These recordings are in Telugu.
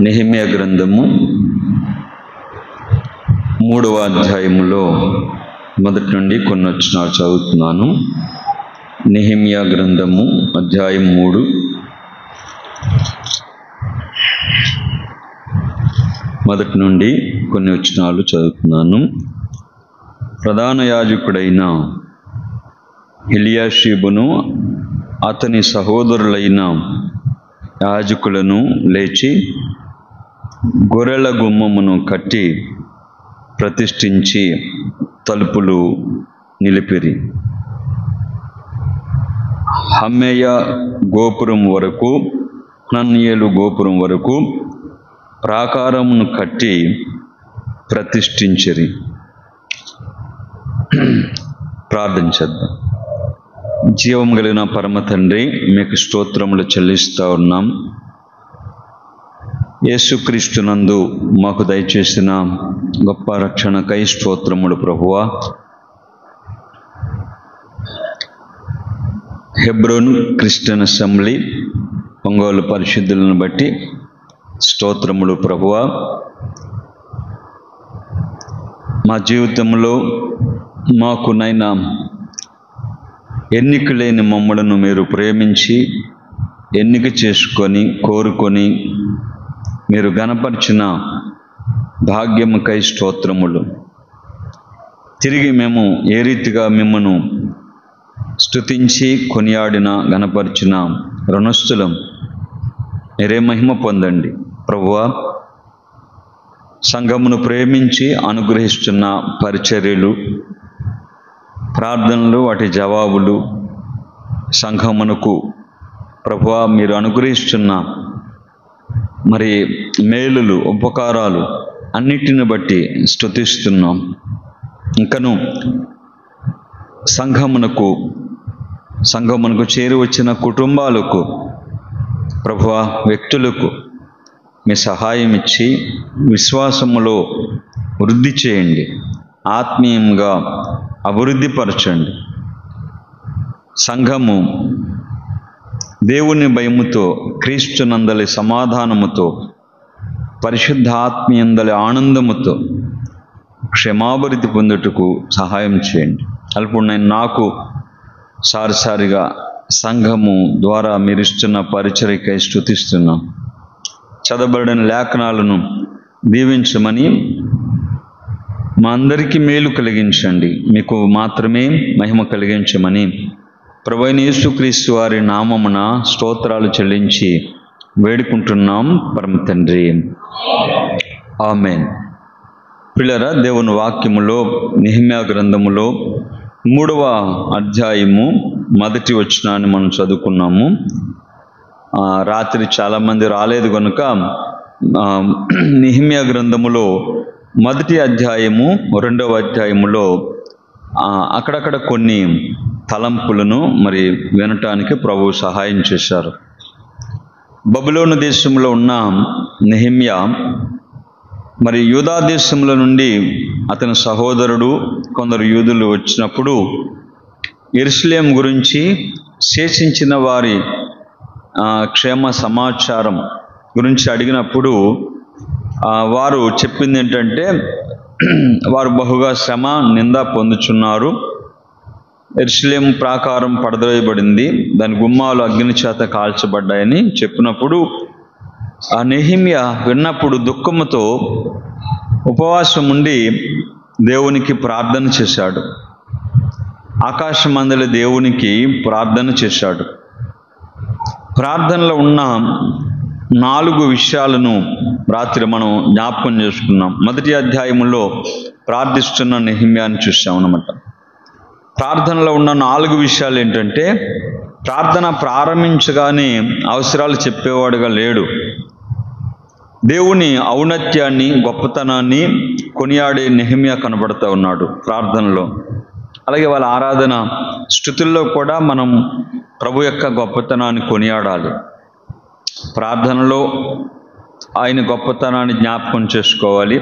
నెహెమ్యా గ్రంథము 3వ అధ్యాయములో మొదటి నుండి కొన్ని వచనాలు చదువుతున్నాను. నెహెమ్యా గ్రంథము అధ్యాయం 3 మొదటి నుండి కొన్ని వచనాలు చదువుతున్నాను. ప్రధాన యాజకుడైన ఎలియాషీబును అతని సహోదరులైన యాజకులను లేచి గొర్రెల గుమ్మమును కట్టి ప్రతిష్ఠించి తలుపులు నిలిపిరి. హమ్మేయ గోపురం వరకు, హనన్యేలు గోపురం వరకు ప్రాకారమును కట్టి ప్రతిష్ఠించిరి. ప్రార్థన చేద్దాం. జీవం కలిగిన పరమ తండ్రి, మీకు స్తోత్రములు చెల్లిస్తూ ఉన్నాం. యేసుక్రీస్తునందు మాకు దయచేసిన గొప్ప రక్షణకై స్తోత్రములు ప్రభువా. హెబ్రోన్ క్రిస్టియన్ అసెంబ్లీ ఒంగోలు పరిశుద్ధులను బట్టి స్తోత్రములు ప్రభువా. మా జీవితంలో మాకునైనా ఎన్నిక లేని మమ్మలను మీరు ప్రేమించి ఎన్నిక చేసుకొని కోరుకొని మీరు గణపరిచిన భాగ్యముకై స్తోత్రములు. తిరిగి మేము ఏ రీతిగా మిమ్మను స్తుతించి కొనియాడిన గణపరిచిన రుణస్థులం, మీరే మహిమ పొందండి ప్రభువా. సంఘమును ప్రేమించి అనుగ్రహిస్తున్న పరిచర్యలు, ప్రార్థనలు, వాటి జవాబులు, సంఘమునకు ప్రభువా మీరు అనుగ్రహిస్తున్న మరి మేలులు, ఉపకారాలు అన్నిటిని బట్టి స్తుతిస్తున్నాం. ఇంకను సంఘమునకు చేరి వచ్చిన కుటుంబాలకు ప్రభువా, వ్యక్తులకు మీ సహాయం ఇచ్చి విశ్వాసములో వృద్ధి చేయండి, ఆత్మీయంగా అభివృద్ధిపరచండి. సంఘము దేవుని భయముతో, క్రీస్తునందలి సమాధానముతో, పరిశుద్ధ ఆత్మీయందలి ఆనందముతో క్షమాభివృద్ధి పొందుటకు సహాయం చేయండి. అల్పుడు నేను నాకు సారిసారిగా సంఘము ద్వారా మీరు ఇస్తున్న పరిచర్యకై స్తుతిస్తున్నాం. చదవబడిన లేఖనాలను దీవించమని, మా అందరికీ మేలు కలిగించండి, మీకు మాత్రమే మహిమ కలిగించమని ప్రభువైన యేసుక్రీస్తు వారి నామమున స్తోత్రాలు చెల్లించి వేడుకుంటున్నాం పరమ తండ్రి. ఆమేన్. ప్రియులారా, దేవుని వాక్యములో నెహెమ్యా గ్రంథములో 3వ అధ్యాయము మొదటి వచనాన్ని మనం చదువుకున్నాము. రాత్రి చాలామంది రాలేదు కనుక నెహెమ్యా గ్రంథములో మొదటి అధ్యాయము 2వ అధ్యాయములో అక్కడక్కడ కొన్ని తలంపులను మరి వినటానికి ప్రభువు సహాయం చేశారు. బబులోను దేశంలో ఉన్న నెహెమ్యా మరి యూదా దేశంలో నుండి అతని సహోదరుడు కొందరు యూదులు వచ్చినప్పుడు యెరూషలేము గురించి, శేషించిన వారి క్షేమ సమాచారం గురించి అడిగినప్పుడు వారు చెప్పింది ఏంటంటే, వారు బహుగా శ్రమ నింద పొందుచున్నారు, యెరూషలేము ప్రాకారం పడద్రోయబడింది, దాని గుమ్మాలు అగ్ని చేత కాల్చబడ్డాయని చెప్పినప్పుడు ఆ నెహెమ్యా విన్నప్పుడు దుఃఖముతో ఉపవాసం ఉండి దేవునికి ప్రార్థన చేశాడు. ఆకాశమందలి దేవునికి ప్రార్థన చేశాడు. ప్రార్థనలో ఉన్న 4 విషయాలను రాత్రి మనం జ్ఞాపకం చేసుకున్నాం. మొదటి అధ్యాయంలో ప్రార్థిస్తున్న నెహెమ్యాని చూసాం అన్నమాట. ప్రార్థనలో ఉన్న 4 విషయాలు ఏంటంటే, ప్రార్థన ప్రారంభించగానే అవసరాలు చెప్పేవాడుగా లేడు. దేవుని ఔన్నత్యాన్ని, గొప్పతనాన్ని కొనియాడే నెహెమ్యా కనబడుతూ ఉన్నాడు ప్రార్థనలో. అలాగే వాళ్ళ ఆరాధన స్తుతుల్లో కూడా మనం ప్రభు యొక్క గొప్పతనాన్ని కొనియాడాలి. ప్రార్థనలో ఆయన గొప్పతనాన్ని జ్ఞాపకం చేసుకోవాలి.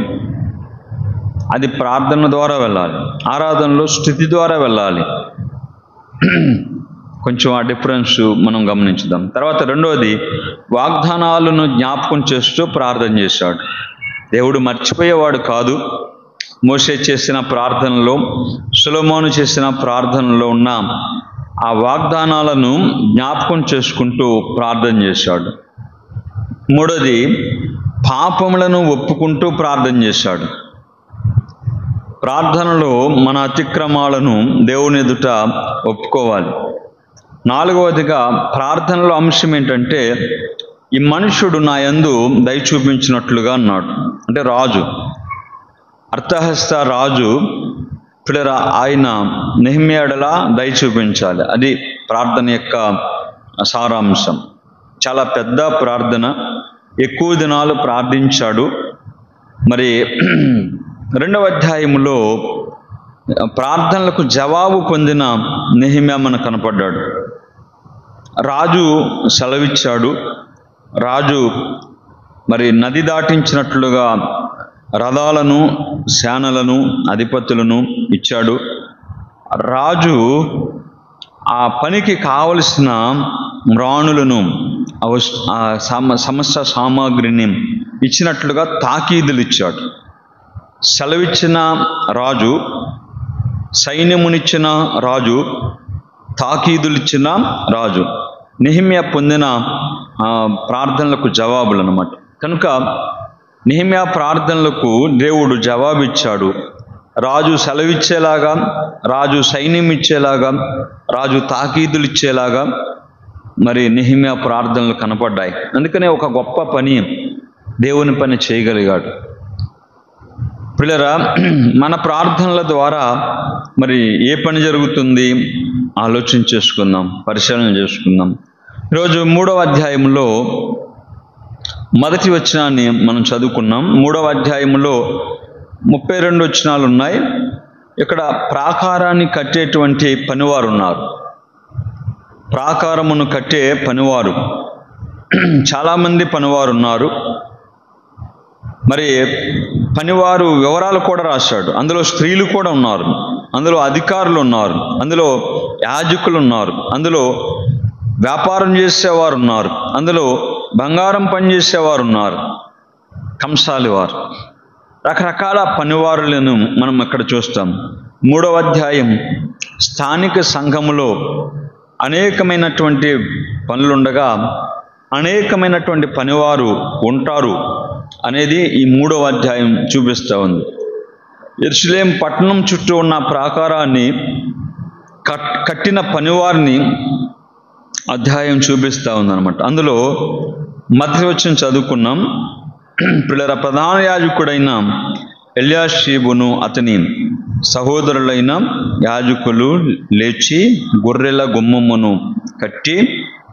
అది ప్రార్థన ద్వారా వెళ్ళాలి, ఆరాధనలో స్తుతి ద్వారా వెళ్ళాలి. కొంచెం ఆ డిఫరెన్స్ మనం గమనించుదాం. తర్వాత రెండవది, వాగ్దానాలను జ్ఞాపకం చేస్తూ ప్రార్థన చేశాడు. దేవుడు మర్చిపోయేవాడు కాదు. మోషే చేసిన ప్రార్థనలో, సొలొమోను చేసిన ప్రార్థనలో ఉన్న ఆ వాగ్దానాలను జ్ఞాపకం చేసుకుంటూ ప్రార్థన చేశాడు. మూడోది, పాపములను ఒప్పుకుంటూ ప్రార్థన చేశాడు. ప్రార్థనలో మన అతిక్రమాలను దేవుని ఎదుట ఒప్పుకోవాలి. నాలుగవదిగా, ప్రార్థనలో అంశం ఏంటంటే, ఈ మనుషుడు నా యందు దయ చూపించినట్లుగా అన్నాడు. అంటే రాజు, అర్థహస్త రాజు ఆయన నెహెమ్యా ఎడల దయ చూపించాలి. అది ప్రార్థన యొక్క సారాంశం. చాలా పెద్ద ప్రార్థన, ఎక్కువ దినాలు ప్రార్థించాడు. మరి 2వ అధ్యాయంలో ప్రార్థనలకు జవాబు పొందిన నెహెమ్యా మనకు కనపడ్డాడు. రాజు సెలవిచ్చాడు. రాజు మరి నది దాటించినట్లుగా రథాలను, సేనలను, అధిపతులను ఇచ్చాడు. రాజు ఆ పనికి కావలసిన మ్రాణులను, సమస్త సామాగ్రిని ఇచ్చినట్లుగా తాకీదులు ఇచ్చాడు. సెలవిచ్చిన రాజు, సైన్యమునిచ్చిన రాజు, తాకీదులు ఇచ్చిన రాజు. నెహెమ్యా పొందిన ప్రార్థనలకు జవాబులు అన్నమాట. కనుక నెహెమ్యా ప్రార్థనలకు దేవుడు జవాబిచ్చాడు. రాజు సెలవిచ్చేలాగా, రాజు సైన్యం ఇచ్చేలాగా, రాజు తాకీదులు ఇచ్చేలాగా మరి నెహెమ్యా ప్రార్థనలు కనపడ్డాయి. అందుకనే ఒక గొప్ప పని, దేవుని పని చేయగలిగాడు. పిల్లరా, మన ప్రార్థనల ద్వారా మరి ఏ పని జరుగుతుంది ఆలోచన చేసుకుందాం, పరిశీలన చేసుకుందాం. ఈరోజు 3వ అధ్యాయంలో మొదటి వచనాన్ని మనం చదువుకున్నాం. 3వ అధ్యాయంలో 32 వచనాలు ఉన్నాయి. ఇక్కడ ప్రాకారాన్ని కట్టేటువంటి పనివారు ఉన్నారు. ప్రాకారమును కట్టే పనివారు, చాలామంది పనివారు ఉన్నారు. మరి పనివారు వివరాలు కూడా రాశాడు. అందులో స్త్రీలు కూడా ఉన్నారు, అందులో అధికారులు ఉన్నారు, అందులో యాజకులు ఉన్నారు, అందులో వ్యాపారం చేసేవారు ఉన్నారు, అందులో బంగారం పనిచేసేవారు ఉన్నారు, కంసాలి వారు, రకరకాల పనివారులను మనం ఇక్కడ చూస్తాం. 3వ అధ్యాయం స్థానిక సంఘములో అనేకమైనటువంటి పనులుండగా అనేకమైనటువంటి పనివారు ఉంటారు అనేది ఈ 3వ అధ్యాయం చూపిస్తూ ఉంది. యెరూషలేం పట్టణం చుట్టూ ఉన్న ప్రాకారాన్ని కట్టిన పనివారిని అధ్యాయం చూపిస్తూ ఉందన్నమాట. అందులో మొదటి వచనం చదువుకున్నాం. పిల్లల ప్రధాన యాజకుడైన ఎల్యాషీబును అతని సహోదరులైన యాజకులు లేచి గొర్రెల గుమ్మమును కట్టి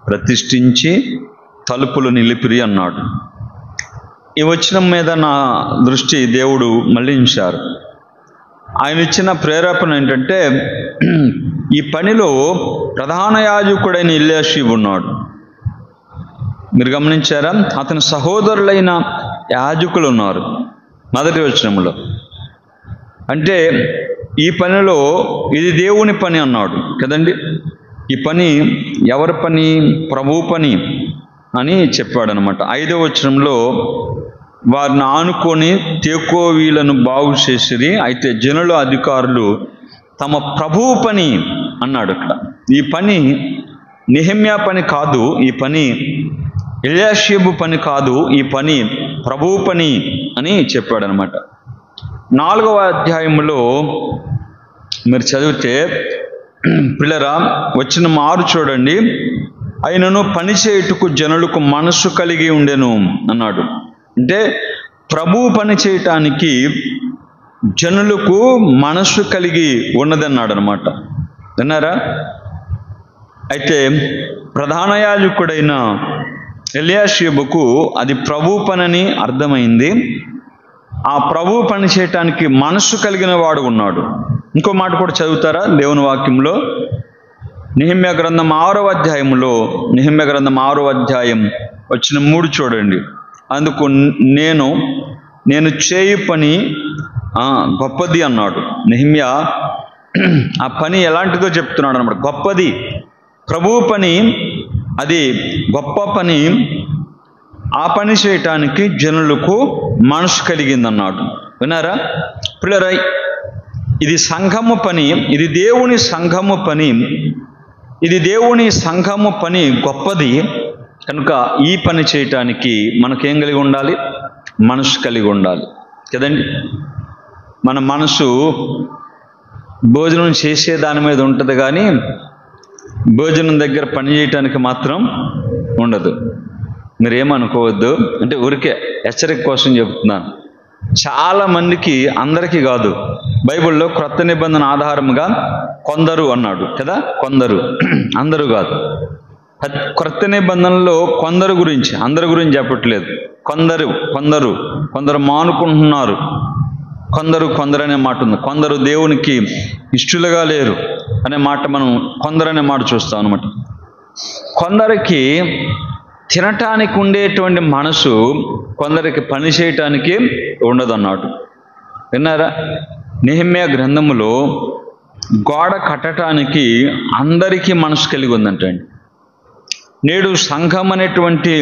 ప్రతిష్ఠించి తలుపులు నిలిపిరి అన్నాడు. ఈ వచనం మీద నా దృష్టి దేవుడు మళ్లించారు. ఆయన ఇచ్చిన ప్రేరేపణ ఏంటంటే, ఈ పనిలో ప్రధాన యాజకుడైన ఎల్యాషీబు ఉన్నాడు. మీరు గమనించారా? అతని సహోదరులైన యాజకులు ఉన్నారు మొదటి వచనంలో. అంటే ఈ పనిలో ఇది దేవుని పని అన్నాడు కదండి. ఈ పని ఎవరి పని? ప్రభు పని అని చెప్పాడనమాట. 5వ వచనంలో వారిని ఆనుకొని తేకోవీలను బాగు చేసిరి. అయితే జనుల అధికారులు తమ ప్రభువు పని అన్నాడు. అక్కడ ఈ పని నెహెమ్యా పని కాదు, ఈ పని ఎల్యాషీబు పని కాదు, ఈ పని ప్రభువు పని అని చెప్పాడనమాట. 4వ అధ్యాయంలో మీరు చదివితే పిల్లరా వచ్చిన 6 చూడండి. ఆయనను పని చేయుటకు జనులకు మనసు కలిగి ఉండెను అన్నాడు. అంటే ప్రభువు పని చేయటానికి జనులకు మనసు కలిగి ఉన్నదన్నాడు అనమాట. విన్నారా? అయితే ప్రధాన యాజకుడైన ఎల్యాషీబుకు అది ప్రభు పనని అర్థమైంది. ఆ ప్రభు పని చేయటానికి మనసు కలిగిన వాడు ఉన్నాడు. ఇంకో మాట కూడా చదువుతారా దేవుని వాక్యంలో? నెహెమ్యా గ్రంథం 6వ అధ్యాయంలో, నెహెమ్యా గ్రంథం 6వ అధ్యాయం వచ్చిన 3 చూడండి. అందుకు నేను చేయు పని గొప్పది అన్నాడు. నెహెమ్యా ఆ పని ఎలాంటిదో చెప్తున్నాడు అన్నమాట. గొప్పది, ప్రభువు పని అది గొప్ప పని. ఆ పని చేయటానికి జనులకు మనసు కలిగిందన్నాడు. విన్నారా పిల్లరా? ఇది సంఘము పని, ఇది దేవుని సంఘము పని, ఇది దేవుని సంఘము పని గొప్పది కనుక ఈ పని చేయటానికి మనకేం కలిగి ఉండాలి? మనసు కలిగి ఉండాలి కదండి. మన మనసు భోజనం చేసే దాని మీద ఉంటుంది కానీ భోజనం దగ్గర పని చేయటానికి మాత్రం ఉండదు. మీరేమనుకోవద్దు, అంటే ఊరికే హెచ్చరిక కోసం చెబుతున్నాను. చాలామందికి, అందరికీ కాదు, బైబిల్లో క్రొత్త నిబంధన ఆధారంగా కొందరు అన్నాడు కదా, కొందరు, అందరూ కాదు. క్రొత్త నిబంధనలో కొందరు గురించి, అందరి గురించి చెప్పట్లేదు. కొందరు మానుకుంటున్నారు. కొందరు అనే మాట ఉంది. కొందరు దేవునికి ఇష్టలుగా లేరు అనే మాట మనం కొందరు అనే మాట చూస్తాం అన్నమాట. కొందరికి తినటానికి ఉండేటువంటి మనసు కొందరికి పని చేయటానికి ఉండదు అన్నాడు. విన్నారా? నెహెమ్యా గ్రంథములో గోడ కట్టడానికి అందరికీ మనసు కలిగి ఉందంటండి. నేడు సంఘం అనేటువంటి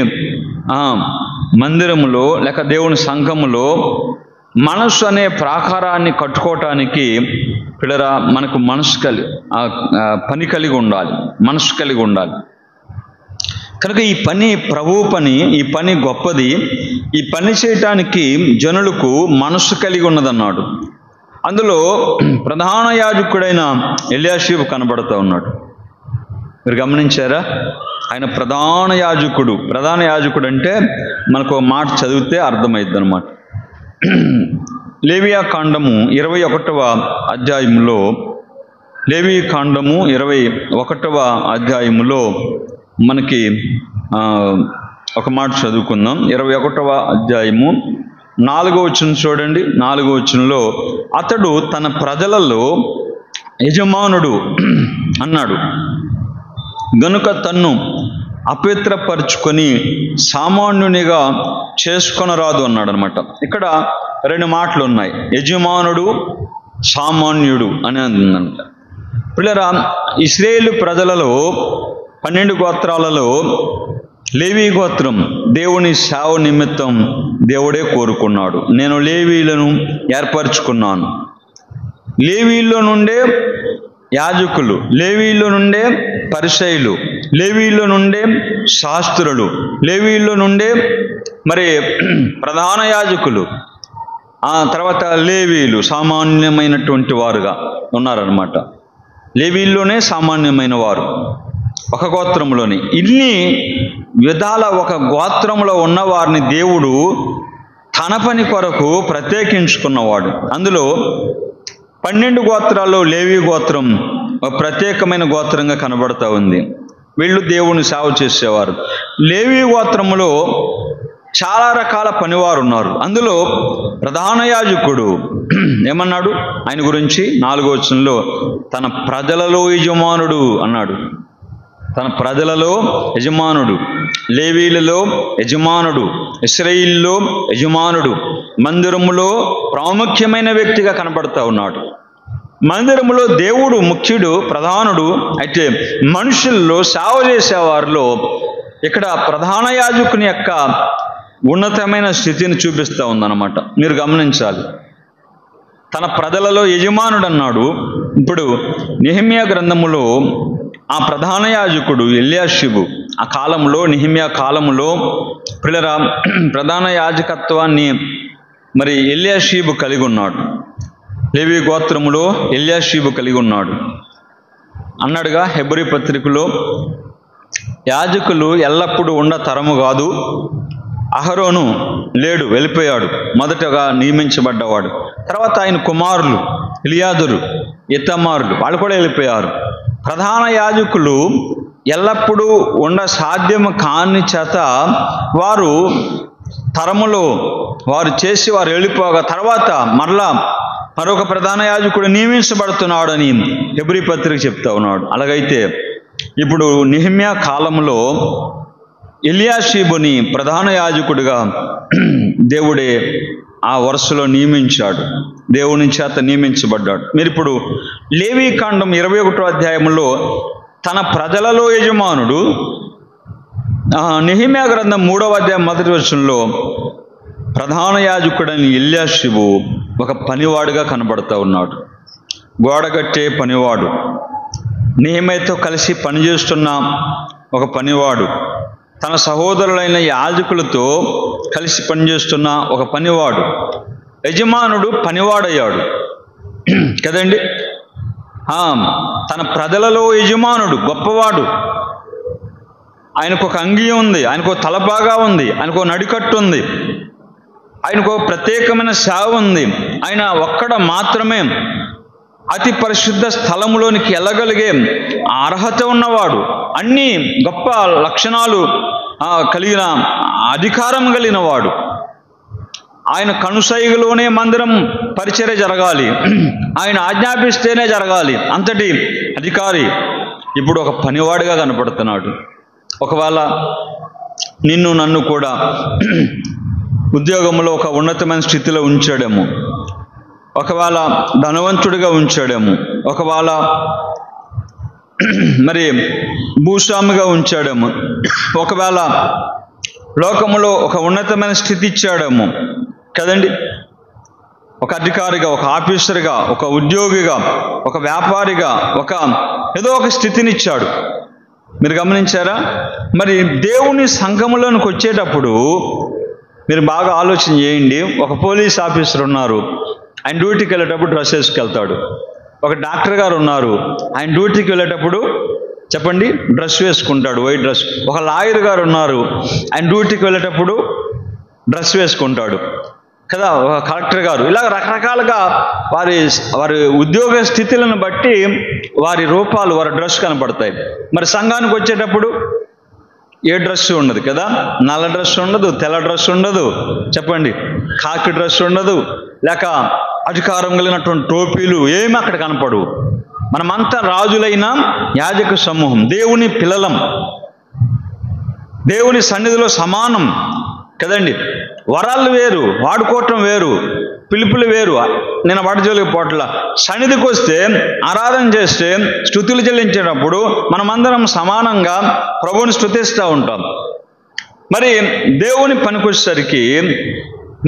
మందిరములో లేక దేవుని సంఘములో మనసు అనే ప్రాకారాన్ని కట్టుకోవటానికి పిల్లరా మనకు పని కలిగి ఉండాలి, మనసు కలిగి ఉండాలి. కనుక ఈ పని ప్రభువు పని, ఈ పని గొప్పది. ఈ పని చేయటానికి జనులకు మనసు కలిగి ఉన్నదన్నాడు. అందులో ప్రధాన యాజకుడైన ఎల్యాషీబు కనబడుతూ ఉన్నాడు. మీరు గమనించారా? ఆయన ప్రధాన యాజకుడు. ప్రధాన యాజకుడు అంటే మనకు ఒక మాట చదివితే అర్థమైద్ది అన్నమాట. లేవియా కాండము 21వ అధ్యాయంలో, లేవి కాండము 21వ అధ్యాయములో మనకి ఒక మాట చదువుకుందాం. 21వ అధ్యాయము 4వ వచనం చూడండి. 4వ వచనంలో, అతడు తన ప్రజలలో యజమానుడు అన్నాడు గనుక తన్ను అపవిత్రపరుచుకొని సామాన్యునిగా చేసుకొనరాదు అన్నాడు అనమాట. ఇక్కడ 2 మాటలు ఉన్నాయి, యజమానుడు, సామాన్యుడు అని అందంట. పిల్లరా, ఇశ్రాయేలు ప్రజలలో 12 గోత్రాలలో లేవీ గోత్రం దేవుని సేవ నిమిత్తం దేవుడే కోరుకున్నాడు. నేను లేవీలను ఏర్పరచుకున్నాను. లేవీల్లో నుండే యాజకులు, లేవీల్లో నుండే పరిసయ్యులు, లేవీల్లో నుండే శాస్త్రులు, లేవీల్లో నుండే మరి ప్రధాన యాజకులు, ఆ తర్వాత లేవీలు సామాన్యమైనటువంటి వారుగా ఉన్నారన్నమాట. లేవీల్లోనే సామాన్యమైన వారు, ఒక గోత్రంలోని. ఇన్ని విధాల ఒక గోత్రంలో ఉన్న వారిని దేవుడు తన పని కొరకు ప్రత్యేకించుకున్నవాడు. అందులో 12 గోత్రాల్లో లేవీ గోత్రం ఒక ప్రత్యేకమైన గోత్రంగా కనబడుతూ ఉంది. వీళ్ళు దేవుని సేవ చేసేవారు. లేవీ గోత్రములో చాలా రకాల పనివారు ఉన్నారు. అందులో ప్రధాన యాజకుడు ఏమన్నాడు ఆయన గురించి? 4వ వచనంలో, తన ప్రజలలో యజమానుడు అన్నాడు. తన ప్రజలలో యజమానుడు, లేవీలలో యజమానుడు, ఇశ్రాయేలులో యజమానుడు, మందిరములో ప్రాముఖ్యమైన వ్యక్తిగా కనబడుతూ ఉన్నాడు. మందిరములో దేవుడు ముఖ్యుడు, ప్రధానుడు. అయితే మనుషుల్లో సేవ చేసేవారిలో ఇక్కడ ప్రధాన యాజకుని యొక్క ఉన్నతమైన స్థితిని చూపిస్తూ ఉందన్నమాట. మీరు గమనించాలి. తన ప్రజలలో యజమానుడు అన్నాడు. ఇప్పుడు నెహెమ్యా గ్రంథములో ఆ ప్రధాన యాజకుడు ఎల్యాషీబు, ఆ కాలంలో, నెహెమ్యా కాలంలో పిల్లరా ప్రధాన యాజకత్వాన్ని మరి ఎల్యాషీబు కలిగి ఉన్నాడు. లేవీ గోత్రములో ఎల్యాషీబు కలిగి ఉన్నాడు అన్నాడుగా హెబ్రీ పత్రికలో. యాజకులు ఎల్లప్పుడూ ఉండ తరము కాదు. అహరోను లేడు, వెళ్ళిపోయాడు, మొదటగా నియమించబడ్డవాడు. తర్వాత ఆయన కుమారులు ఎలియాజరు, ఇతమారులు వాళ్ళు కూడా వెళ్ళిపోయారు. ప్రధాన యాజకులు ఎల్లప్పుడూ ఉండ సాధ్యము కాని చేత వారు తరములో వారు చేసి వారు వెళ్ళిపోగా తర్వాత మరొక ప్రధాన యాజకుడు నియమించబడుతున్నాడు అని హెబ్రీ పత్రిక చెప్తా ఉన్నాడు. అలాగైతే ఇప్పుడు నెహెమ్యా కాలంలో ఎల్యాషీబుని ప్రధాన యాజకుడిగా దేవుడే ఆ వరుసలో నియమించాడు, దేవుని చేత నియమించబడ్డాడు. మీరు ఇప్పుడు లేవీ కాండం 21వ అధ్యాయంలో తన ప్రజలలో యజమానుడు. నెహెమ్యా గ్రంథం 3వ అధ్యాయం 1వ వచనంలో ప్రధాన యాజకుడైన ఎల్యాషీబు ఒక పనివాడుగా కనబడుతూ ఉన్నాడు. గోడగట్టే పనివాడు, నెహెమ్యాతో కలిసి పనిచేస్తున్న ఒక పనివాడు, తన సహోదరులైన యాజకులతో కలిసి పనిచేస్తున్న ఒక పనివాడు. యజమానుడు పనివాడయ్యాడు కదండి. తన ప్రజలలో యజమానుడు గొప్పవాడు. ఆయనకు ఒక అంగీ ఉంది, ఆయనకు ఒక తలపాగా ఉంది, ఆయనకు ఒక నడికట్టు ఉంది, ఆయనకు ఒక ప్రత్యేకమైన సేవ ఉంది. ఆయన ఒక్కడ మాత్రమే అతి పరిశుద్ధ స్థలములోనికి వెళ్ళగలిగే అర్హత ఉన్నవాడు. అన్ని గొప్ప లక్షణాలు కలిగిన అధికారం కలిగిన వాడు. ఆయన కనుసైగలోనే మందిరం పరిచర్య జరగాలి, ఆయన ఆజ్ఞాపిస్తేనే జరగాలి, అంతటి అధికారి ఇప్పుడు ఒక పనివాడిగా కనపడుతున్నాడు. ఒకవేళ నిన్ను నన్ను కూడా ఉద్యోగంలో ఒక ఉన్నతమైన స్థితిలో ఉంచాడేమో, ఒకవేళ ధనవంతుడిగా ఉంచాడేమో, ఒకవేళ మరి భూస్వామిగా ఉంచాడేమో, ఒకవేళ లోకములో ఒక ఉన్నతమైన స్థితి ఇచ్చాడేమో కదండి. ఒక అధికారిగా, ఒక ఆఫీసర్గా, ఒక ఉద్యోగిగా, ఒక వ్యాపారిగా, ఏదో ఒక స్థితిని ఇచ్చాడు. మీరు గమనించారా? మరి దేవుని సంఘములోనికి వచ్చేటప్పుడు మీరు బాగా ఆలోచన చేయండి. ఒక పోలీస్ ఆఫీసర్ ఉన్నారు, ఆయన డ్యూటీకి వెళ్ళేటప్పుడు డ్రెస్ వేసుకెళ్తాడు. ఒక డాక్టర్ గారు ఉన్నారు, ఆయన డ్యూటీకి వెళ్ళేటప్పుడు చెప్పండి డ్రెస్ వేసుకుంటాడు, వైట్ డ్రెస్. ఒక లాయర్ గారు ఉన్నారు, ఆయన డ్యూటీకి వెళ్ళేటప్పుడు డ్రెస్ వేసుకుంటాడు కదా. ఒక కలెక్టర్ గారు, ఇలా రకరకాలుగా వారి ఉద్యోగ స్థితులను బట్టి వారి రూపాలు, వారి డ్రెస్ కనపడతాయి. మరి సంఘానికి వచ్చేటప్పుడు ఏ డ్రెస్ ఉండదు కదా. నల్ల డ్రెస్ ఉండదు, తెల్ల డ్రెస్ ఉండదు, చెప్పండి కాకి డ్రెస్ ఉండదు, లేక అధికారం కలిగినటువంటి టోపీలు ఏమి అక్కడ కనపడవు. మనమంతా రాజులైన యాజక సమూహం, దేవుని పిల్లలం, దేవుని సన్నిధిలో సమానం కదండి. వరాలు వేరు, వాడుకోవటం వేరు, పిలుపులు వేరు. నేను వాడుకోలేక పోట్ల సన్నిధికి వస్తే, ఆరాధన చేస్తే, స్తుతులు చెల్లించేటప్పుడు మనమందరం సమానంగా ప్రభువుని స్తుతిస్తూ ఉంటాం. మరి దేవుని పనికొచ్చేసరికి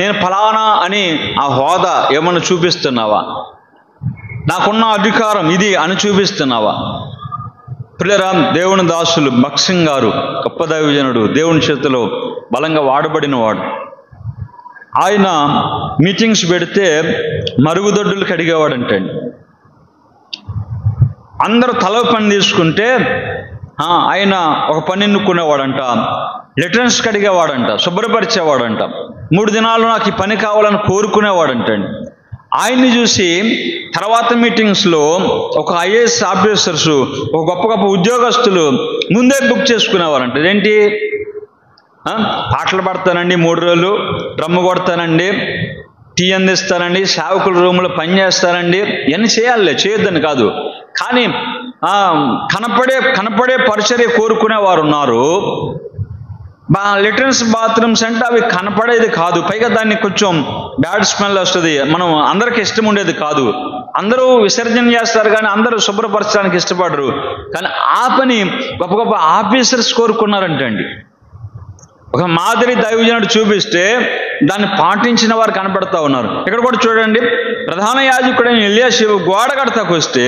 నేను ఫలానా అని ఆ హోదా ఏమన్నా చూపిస్తున్నావా? నాకున్న అధికారం ఇది అని చూపిస్తున్నావా? ప్రియరా, దేవుని దాసులు భక్సింగ్ గారు గొప్ప దైవజనుడు, దేవుని చేతిలో బలంగా వాడబడినవాడు. ఆయన మీటింగ్స్ పెడితే మరుగుదొడ్డులు కడిగేవాడంటండి. అందరూ తల పని తీసుకుంటే ఆయన ఒక పని ఎన్నుకునేవాడంట, లెటర్స్ కడిగేవాడంట, శుభ్రపరిచేవాడంట. 3 దినాలు నాకు ఈ పని కావాలని కోరుకునేవాడంటండి. ఆయన్ని చూసి తర్వాత మీటింగ్స్లో ఒక ఐఏఎస్ ఆఫీసర్స్, ఒక గొప్ప గొప్ప ఉద్యోగస్తులు ముందే బుక్ చేసుకునేవారంట. ఏంటి, పాటలు పాడతానండి, 3 రోజులు డ్రమ్ము కొడతానండి, టీ అందిస్తానండి, సేవకుల రూమ్లో పని చేస్తానండి, ఇవన్నీ చేయాలి, చేయొద్దని కాదు. కానీ కనపడే పరిచర్య కోరుకునేవారు ఉన్నారు. లెట్రిన్స్ బాత్రూమ్స్ అంటే అవి కనపడేది కాదు, పైగా దాన్ని కొంచెం బ్యాడ్ స్మెల్ వస్తుంది, మనం అందరికి ఇష్టం ఉండేది కాదు. అందరూ విసర్జన చేస్తారు కానీ అందరూ శుభ్రపరచడానికి ఇష్టపడరు. కానీ ఆ పని గొప్ప గొప్ప ఆఫీసర్స్ కోరుకున్నారంటండి. ఒక మాదిరి దైవజనుడు చూపిస్తే దాన్ని పాటించిన వారు కనపడతా ఉన్నారు. ఇక్కడ కూడా చూడండి, ప్రధాన యాజకుడైన ఎల్యాషీబు గోడ కడతాకు వస్తే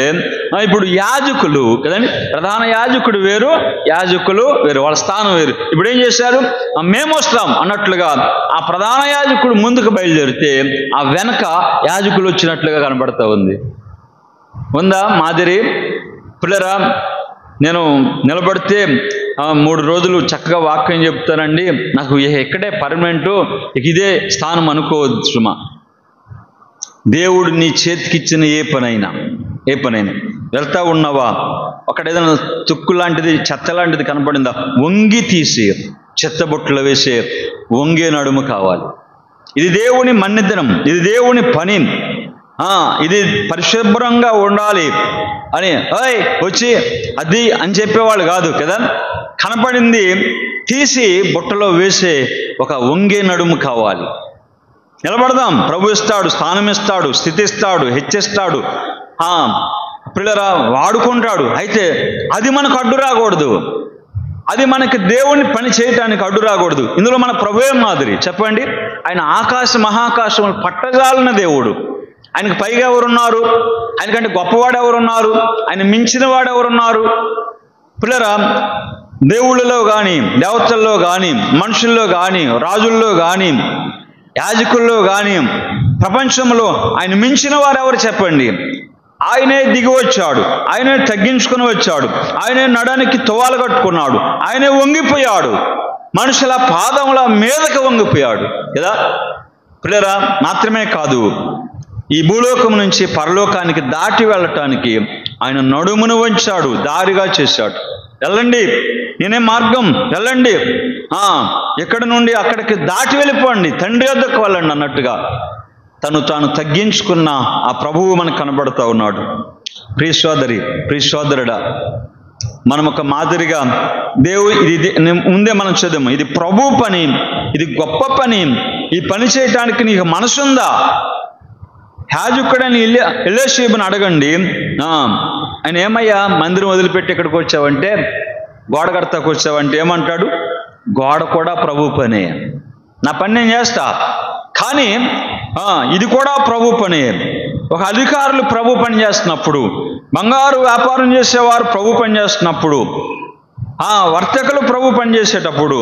ఇప్పుడు యాజకులు కదండి, ప్రధాన యాజకుడు వేరు, యాజకులు వేరు, వాళ్ళ స్థానం వేరు. ఇప్పుడు ఏం చేశారు, మేము వస్తాం అన్నట్లుగా ఆ ప్రధాన యాజకుడు ముందుకు బయలుదేరితే ఆ వెనక యాజకులు వచ్చినట్లుగా కనపడతా ఉంది. ఉందా మాదిరి? పిల్లరా, నేను నిలబడితే 3 రోజులు చక్కగా వాక్యం చెప్తానండి, నాకు ఎక్కడే పర్మనెంటు, ఇదే స్థానం అనుకోవద్దు సుమా. దేవుడు నీ చేతికిచ్చిన ఏ పనైనా వెళ్తా ఉన్నావా, అక్కడ ఏదైనా తుక్కు లాంటిది, చెత్త లాంటిది కనపడిందా, వంగి తీసి చెత్తబొట్టులో వేసే వంగే నడుము కావాలి. ఇది దేవుని మన్నిదనం, ఇది దేవుని పని, ఇది పరిశుభ్రంగా ఉండాలి అని వచ్చి అది అని చెప్పేవాళ్ళు కాదు కదా. కనపడింది తీసి బుట్టలో వేసే ఒక వంగే నడుము కావాలి. నిలబడదాం, ప్రభు ఇస్తాడు, స్థానం ఇస్తాడు, స్థితి ఇస్తాడు, హెచ్చిస్తాడు. పిల్లరా వాడుకుంటాడు. అయితే అది మనకు అడ్డు రాకూడదు, అది మనకి దేవుని పని చేయటానికి అడ్డు రాకూడదు. ఇందులో మన ప్రభువే మాదిరి. చెప్పండి, ఆయన ఆకాశ మహాకాశం పట్టజాలిన దేవుడు. ఆయనకు పైగా ఎవరున్నారు? ఆయనకంటే గొప్పవాడు ఎవరున్నారు? ఆయన మించిన వాడు ఎవరున్నారు? పిల్లరా, దేవుళ్ళలో కానీ, దేవతల్లో కానీ, మనుషుల్లో కానీ, రాజుల్లో కానీ, యాజకుల్లో కానీ, ప్రపంచంలో ఆయన మించిన వారు ఎవరు చెప్పండి? ఆయనే దిగి వచ్చాడు, ఆయనే తగ్గించుకుని వచ్చాడు, ఆయనే నడానికి తువాలు కట్టుకున్నాడు, ఆయనే వంగిపోయాడు, మనుషుల పాదముల మీదకి వంగిపోయాడు కదా పిల్లరా. మాత్రమే కాదు, ఈ భూలోకం నుంచి పరలోకానికి దాటి వెళ్ళటానికి ఆయన నడుమును వంచాడు, దారిగా చేశాడు. వెళ్ళండి, నేనే మార్గం, వెళ్ళండి, ఎక్కడి నుండి అక్కడికి దాటి వెళ్ళిపోండి, తండ్రి వద్దకు వెళ్ళండి అన్నట్టుగా తను తాను తగ్గించుకున్న ఆ ప్రభువు మనకు కనబడుతూ ఉన్నాడు. ప్రియ సోదరి, ప్రియ సోదరుడా, మనం ఒక మాదిరిగా ఇది ముందే మనం చదివాము, ఇది ప్రభు పని, ఇది గొప్ప పని, ఈ పని చేయటానికి నీకు మనసుందా? యాజకుడని ఎలీషాని అడగండి. ఆయన ఏమయ్యా మందిరం వదిలిపెట్టి ఎక్కడికి వచ్చావంటే, గోడ కడతాకు వచ్చావంటే ఏమంటాడు? గోడ కూడా ప్రభు పనే, నా పని నేను చేస్తా, కానీ ఇది కూడా ప్రభు పని. ఒక అధికారులు ప్రభు పని చేస్తున్నప్పుడు, బంగారు వ్యాపారం చేసేవారు ప్రభు పని చేస్తున్నప్పుడు, వర్తకులు ప్రభు పని చేసేటప్పుడు,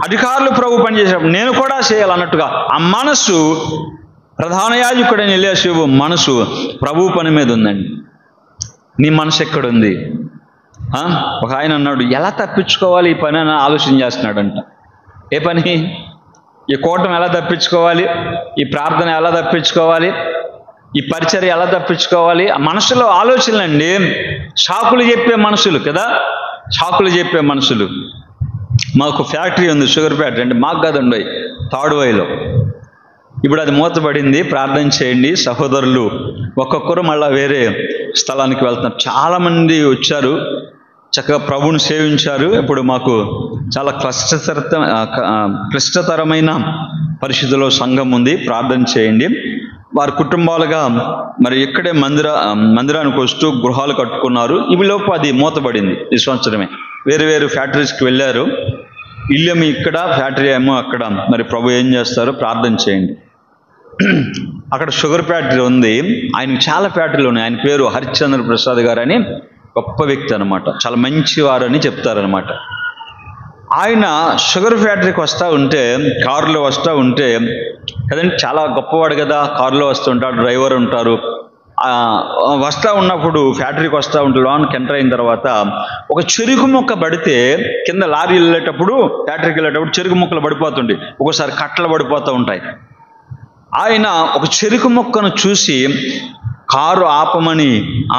అధికారులు ప్రభు పని చేసేటప్పుడు నేను కూడా చేయాలన్నట్టుగా ఆ మనసు ప్రధాన యాజకుడైన ఎలీషా మనసు ప్రభు పని మీద ఉందండి. నీ మనసు ఎక్కడుంది? ఒక ఆయన అన్నాడు, ఎలా తప్పించుకోవాలి ఈ పని అని ఆలోచన చేస్తున్నాడంట. ఏ పని? ఈ కూటమి ఎలా తప్పించుకోవాలి, ఈ ప్రార్థన ఎలా తప్పించుకోవాలి, ఈ పరిచర్య ఎలా తప్పించుకోవాలి? ఆ మనసులో ఆలోచనలండి. షాకులు చెప్పే మనుషులు కదా, షాకులు చెప్పే మనుషులు. మాకు ఫ్యాక్టరీ ఉంది, షుగర్ ఫ్యాక్టరీ, అంటే మాకు కదండి, తాడువాయిలో. ఇప్పుడు అది మూతపడింది. ప్రార్థన చేయండి సహోదరులు, ఒక్కొక్కరు మళ్ళీ వేరే స్థలానికి వెళ్తున్నారు. చాలామంది వచ్చారు, చక్కగా ప్రభువుని సేవించారు. ఇప్పుడు మాకు చాలా క్లిష్టతరమైన పరిస్థితుల్లో సంఘం ఉంది. ప్రార్థన చేయండి. వారి కుటుంబాలుగా మరి ఇక్కడే మందిరానికి వస్తూ గృహాలు కట్టుకున్నారు. ఇవిలోపు అది మూతపడింది. ఈ సంవత్సరమే వేరు వేరు ఫ్యాక్టరీస్కి వెళ్ళారు. ఇల్లేమో ఇక్కడ, ఫ్యాక్టరీ ఏమో అక్కడ. మరి ప్రభు ఏం చేస్తారో ప్రార్థన చేయండి. అక్కడ షుగర్ ఫ్యాక్టరీ ఉంది. ఆయనకి చాలా ఫ్యాక్టరీలు ఉన్నాయి. ఆయన పేరు హరిశ్చంద్ర ప్రసాద్ గారు అని, గొప్ప వ్యక్తి అనమాట, చాలా మంచివారు అని చెప్తారనమాట. ఆయన షుగర్ ఫ్యాక్టరీకి వస్తూ ఉంటే, కారులో వస్తూ ఉంటే కదండి, చాలా గొప్పవాడు కదా, కారులో వస్తూ ఉంటాడు, డ్రైవర్ ఉంటారు. వస్తూ ఉన్నప్పుడు ఫ్యాక్టరీకి వస్తూ ఉంటే లోన్కి ఎంటర్ అయిన తర్వాత ఒక చెరుకు ముక్క పడితే, కింద లారీలు వెళ్ళేటప్పుడు, ఫ్యాక్టరీకి వెళ్ళేటప్పుడు చెరుకు ముక్కలు పడిపోతుంటాయి, ఒక్కోసారి కట్టలు పడిపోతూ ఉంటాయి. ఆయన ఒక చెరుకు ముక్కను చూసి కారు ఆపమని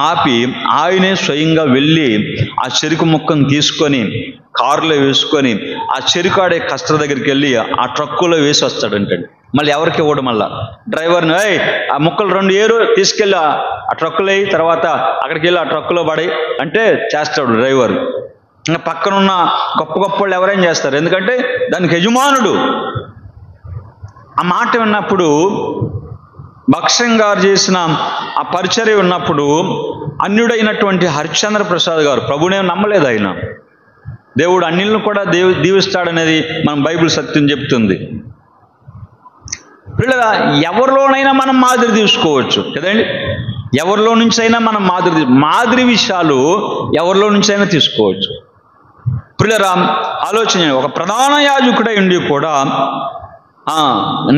ఆపి ఆయనే స్వయంగా వెళ్ళి ఆ చెరుకు ముక్కను తీసుకొని కారులో వేసుకొని ఆ చెరుకాడే కస్టర్ దగ్గరికి వెళ్ళి ఆ ట్రక్కులో వేసి వస్తాడంటండి. మళ్ళీ ఎవరికి ఇవ్వడం, మళ్ళా డ్రైవర్ని, ఆ ముక్కలు 2 ఏరు తీసుకెళ్ళి ఆ ట్రక్కులో వేయి, తర్వాత అక్కడికి వెళ్ళి ఆ ట్రక్కులో పడి అంటే చేస్తాడు డ్రైవర్. ఇంకా పక్కనున్న గొప్ప గొప్ప వాళ్ళు ఎవరేం చేస్తారు, ఎందుకంటే దానికి యజమానుడు. ఆ మాట విన్నప్పుడు, భక్ష్యం గారు చేసిన ఆ పరిచర్య ఉన్నప్పుడు, అన్యుడైనటువంటి హరిశ్చంద్ర ప్రసాద్ గారు ప్రభునే నమ్మలేదు. ఆయన దేవుడు అన్యులను కూడా దీవిస్తాడనేది మన బైబిల్ సత్యం చెప్తుంది. పిల్లల, ఎవరిలోనైనా మనం మాదిరి తీసుకోవచ్చు కదండి. ఎవరిలో నుంచి అయినా మనం మాదిరి విషయాలు ఎవరిలో నుంచి అయినా తీసుకోవచ్చు. పిల్లరా, ఆలోచన. ఒక ప్రధాన యాజకుడై ఉండి కూడా,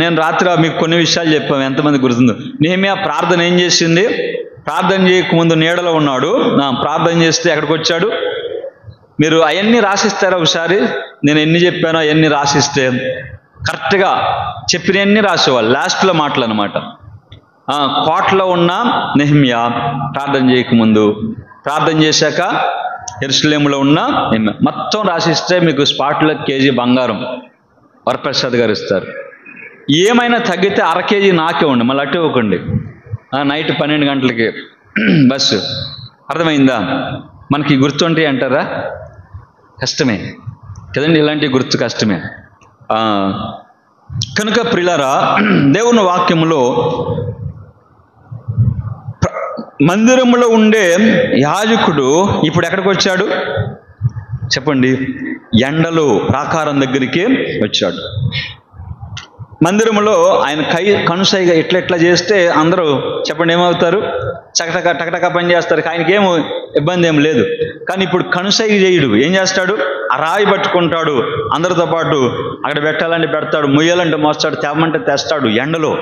నేను రాత్రి మీకు కొన్ని విషయాలు చెప్పాము, ఎంతమంది గుర్తుందో. నెహెమ్యా ప్రార్థన ఏం చేసింది? ప్రార్థన చేయకముందు నీడలో ఉన్నాడు, ప్రార్థన చేస్తే ఎక్కడికి వచ్చాడు? మీరు అవన్నీ రాసిస్తారా ఒకసారి? నేను ఎన్ని చెప్పానో అవన్నీ రాసిస్తే కరెక్ట్గా చెప్పినవన్నీ రాసేవాళ్ళు. లాస్ట్లో మాటలు అనమాట. కోటలో ఉన్న నెహెమ్యా ప్రార్థన చేయకముందు, ప్రార్థన చేశాక యెరూషలేములో ఉన్న నెహెమ్యా, మొత్తం రాసిస్తే మీకు స్పాట్లో కేజీ బంగారం వరప్రసాద్ గారు ఇస్తారు. ఏమైనా తగ్గితే 1/2 కేజీ నాకే ఉండి, మళ్ళీ అట్టే ఇవ్వకండి. నైట్ 12 గంటలకి బస్సు. అర్థమైందా? మనకి గుర్తుంటాయి అంటారా? కష్టమే కదండి, ఇలాంటి గుర్తు కష్టమే. కనుక ప్రియులారా, దేవుని వాక్యములో మందిరంలో ఉండే యాజకుడు ఇప్పుడు ఎక్కడికి వచ్చాడు చెప్పండి? ఎండలో ప్రాకారం దగ్గరికి వచ్చాడు. మందిరంలో ఆయన కనుసైగా ఎట్లా చేస్తే అందరూ చెప్పండి ఏమవుతారు? టకటక పని చేస్తారు. ఆయనకి ఏమో ఇబ్బంది ఏం లేదు. కానీ ఇప్పుడు కనుసైగ చేయడు. ఏం చేస్తాడు? ఆ రాయి పట్టుకుంటాడు, అందరితో పాటు అక్కడ పెట్టాలంటే పెడతాడు, మొయ్యాలంటే మోస్తాడు, తెమ్మంటే తెస్తాడు ఎండలో.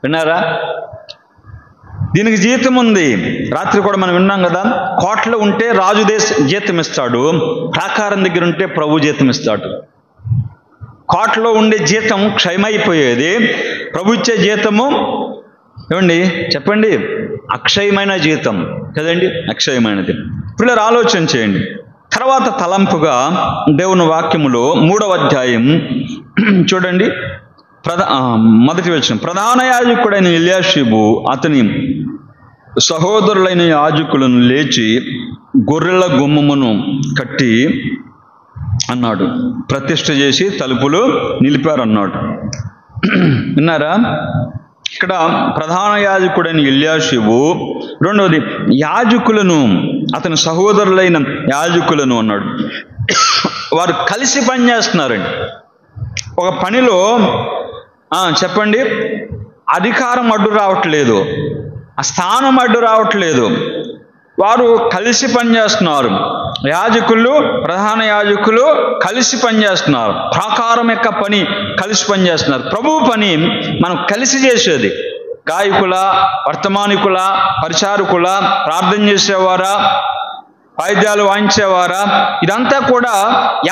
విన్నారా? దీనికి జీతం ఉంది. రాత్రి కూడా మనం విన్నాం కదా, కోటలో ఉంటే రాజు జీతం ఇస్తాడు, ప్రాకారం దగ్గర ఉంటే ప్రభు జీతం ఇస్తాడు. కోటలో ఉండే జీతం క్షయమైపోయేది, ప్రభు ఇచ్చే జీతము ఏమండి చెప్పండి? అక్షయమైన జీతం కదండి, అక్షయమైనది. పిల్లలు ఆలోచన చేయండి. తర్వాత తలంపుగా దేవుని వాక్యములో 3వ అధ్యాయం చూడండి, మొదటి వచనం. ప్రధాన యాజకుడైన ఎల్యాషీబు అతని సహోదరులైన యాజకులను లేచి గొర్రెల గుమ్మమును కట్టి అన్నాడు, ప్రతిష్ఠ చేసి తలుపులు నిలిపారన్నాడు. విన్నారా? ఇక్కడ ప్రధాన యాజకుడైన ఎల్యాషీబు, రెండవది యాజకులను, అతని సహోదరులైన యాజకులను అన్నాడు. వారు కలిసి పనిచేస్తున్నారండి. ఒక పనిలో చెప్పండి, అధికారం అడ్డు రావట్లేదు, ఆ స్థానం అడ్డు రావట్లేదు, వారు కలిసి పనిచేస్తున్నారు. యాజకులు, ప్రధాన యాజకులు కలిసి పనిచేస్తున్నారు. ప్రాకారం యొక్క పని కలిసి పనిచేస్తున్నారు. ప్రభువు పని మనం కలిసి చేసేది. గాయకుల, వర్తమానికుల, పరిచారకుల, ప్రార్థన చేసేవారా, వాయిద్యాలు వాయించేవారా, ఇదంతా కూడా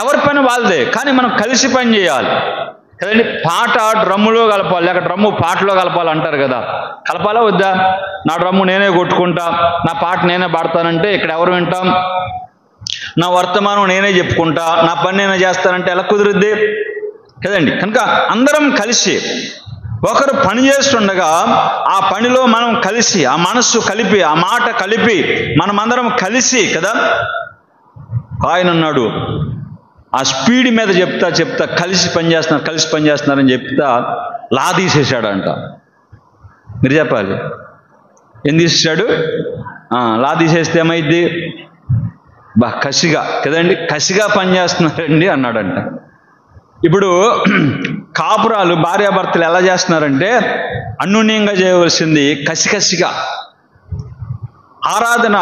ఎవరి పని వాళ్ళదే. కానీ మనం కలిసి పని చేయాలి కదండి. పాట డ్రమ్ములో కలపాలి, లేక డ్రమ్ము పాటలో కలపాలి అంటారు కదా. కలపాలా వద్దా? నా డ్రమ్ము నేనే కొట్టుకుంటా, నా పాట నేనే పాడతానంటే ఇక్కడ ఎవరు వింటాం? నా వర్తమానం నేనే చెప్పుకుంటా, నా పని నేనే చేస్తానంటే ఎలా కుదురుద్ది కదండి. కనుక అందరం కలిసి, ఒకరు పని చేస్తుండగా ఆ పనిలో మనం కలిసి, ఆ మనస్సు కలిపి, ఆ మాట కలిపి, మనమందరం కలిసి కదా. ఆయన అన్నాడు, ఆ స్పీడ్ మీద చెప్తా కలిసి పనిచేస్తున్నారని చెప్తా లా తీసేశాడంట. మీరు చెప్పాలి, ఏం తీసేశాడు? లా తీసేస్తే ఏమైద్ది? కసిగా కదండి, కసిగా పనిచేస్తున్నారండి అన్నాడంట. ఇప్పుడు కాపురాలు, భార్యాభర్తలు ఎలా చేస్తున్నారంటే, అన్యోన్యంగా చేయవలసింది కసిగా, ఆరాధన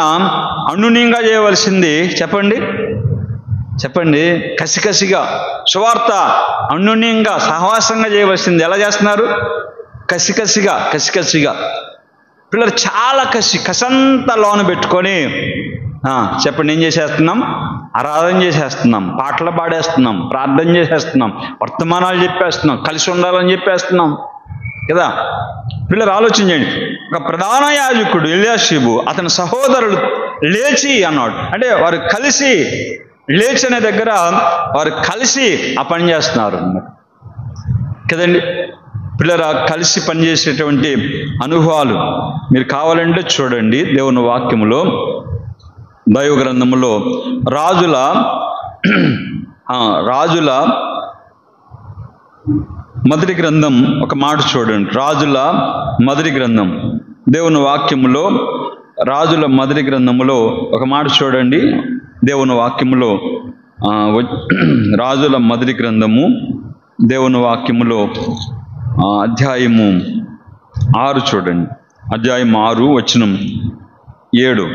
అన్యోన్యంగా చేయవలసింది చెప్పండి కసిగా, సువార్త అన్యోన్యంగా సహవాసంగా చేయవలసింది ఎలా చేస్తున్నారు? కసిగా. పిల్లలు చాలా కసంతా లోన పెట్టుకొని చెప్పండి ఏం చేసేస్తున్నాం? ఆరాధన చేసేస్తున్నాం, పాటలు పాడేస్తున్నాం, ప్రార్థన చేసేస్తున్నాం, వర్తమానాలు చెప్పేస్తున్నాం, కలిసి ఉండాలని చెప్పేస్తున్నాం కదా. పిల్లలు ఆలోచించండి. ఒక ప్రధాన యాజకుడు ఎల్యాషీబు, అతని సహోదరులు లేచి అన్నాడు. అంటే వారు కలిసి, లేచి అనే దగ్గర వారు కలిసి ఆ పని చేస్తున్నారు కదండి. పిల్లల కలిసి పనిచేసేటువంటి అనుభవాలు మీరు కావాలంటే చూడండి. దేవుని వాక్యములో, దైవ గ్రంథములో రాజుల మొదటి గ్రంథం ఒక మాట చూడండి. రాజుల మొదటి గ్రంథం, దేవుని వాక్యములో రాజుల మొదటి గ్రంథములో ఒక మాట చూడండి. దేవుని వాక్యములో రాజుల మొదటి గ్రంథము, దేవుని వాక్యములో అధ్యాయము 6 చూడండి. అధ్యాయం 6 వచనం 7.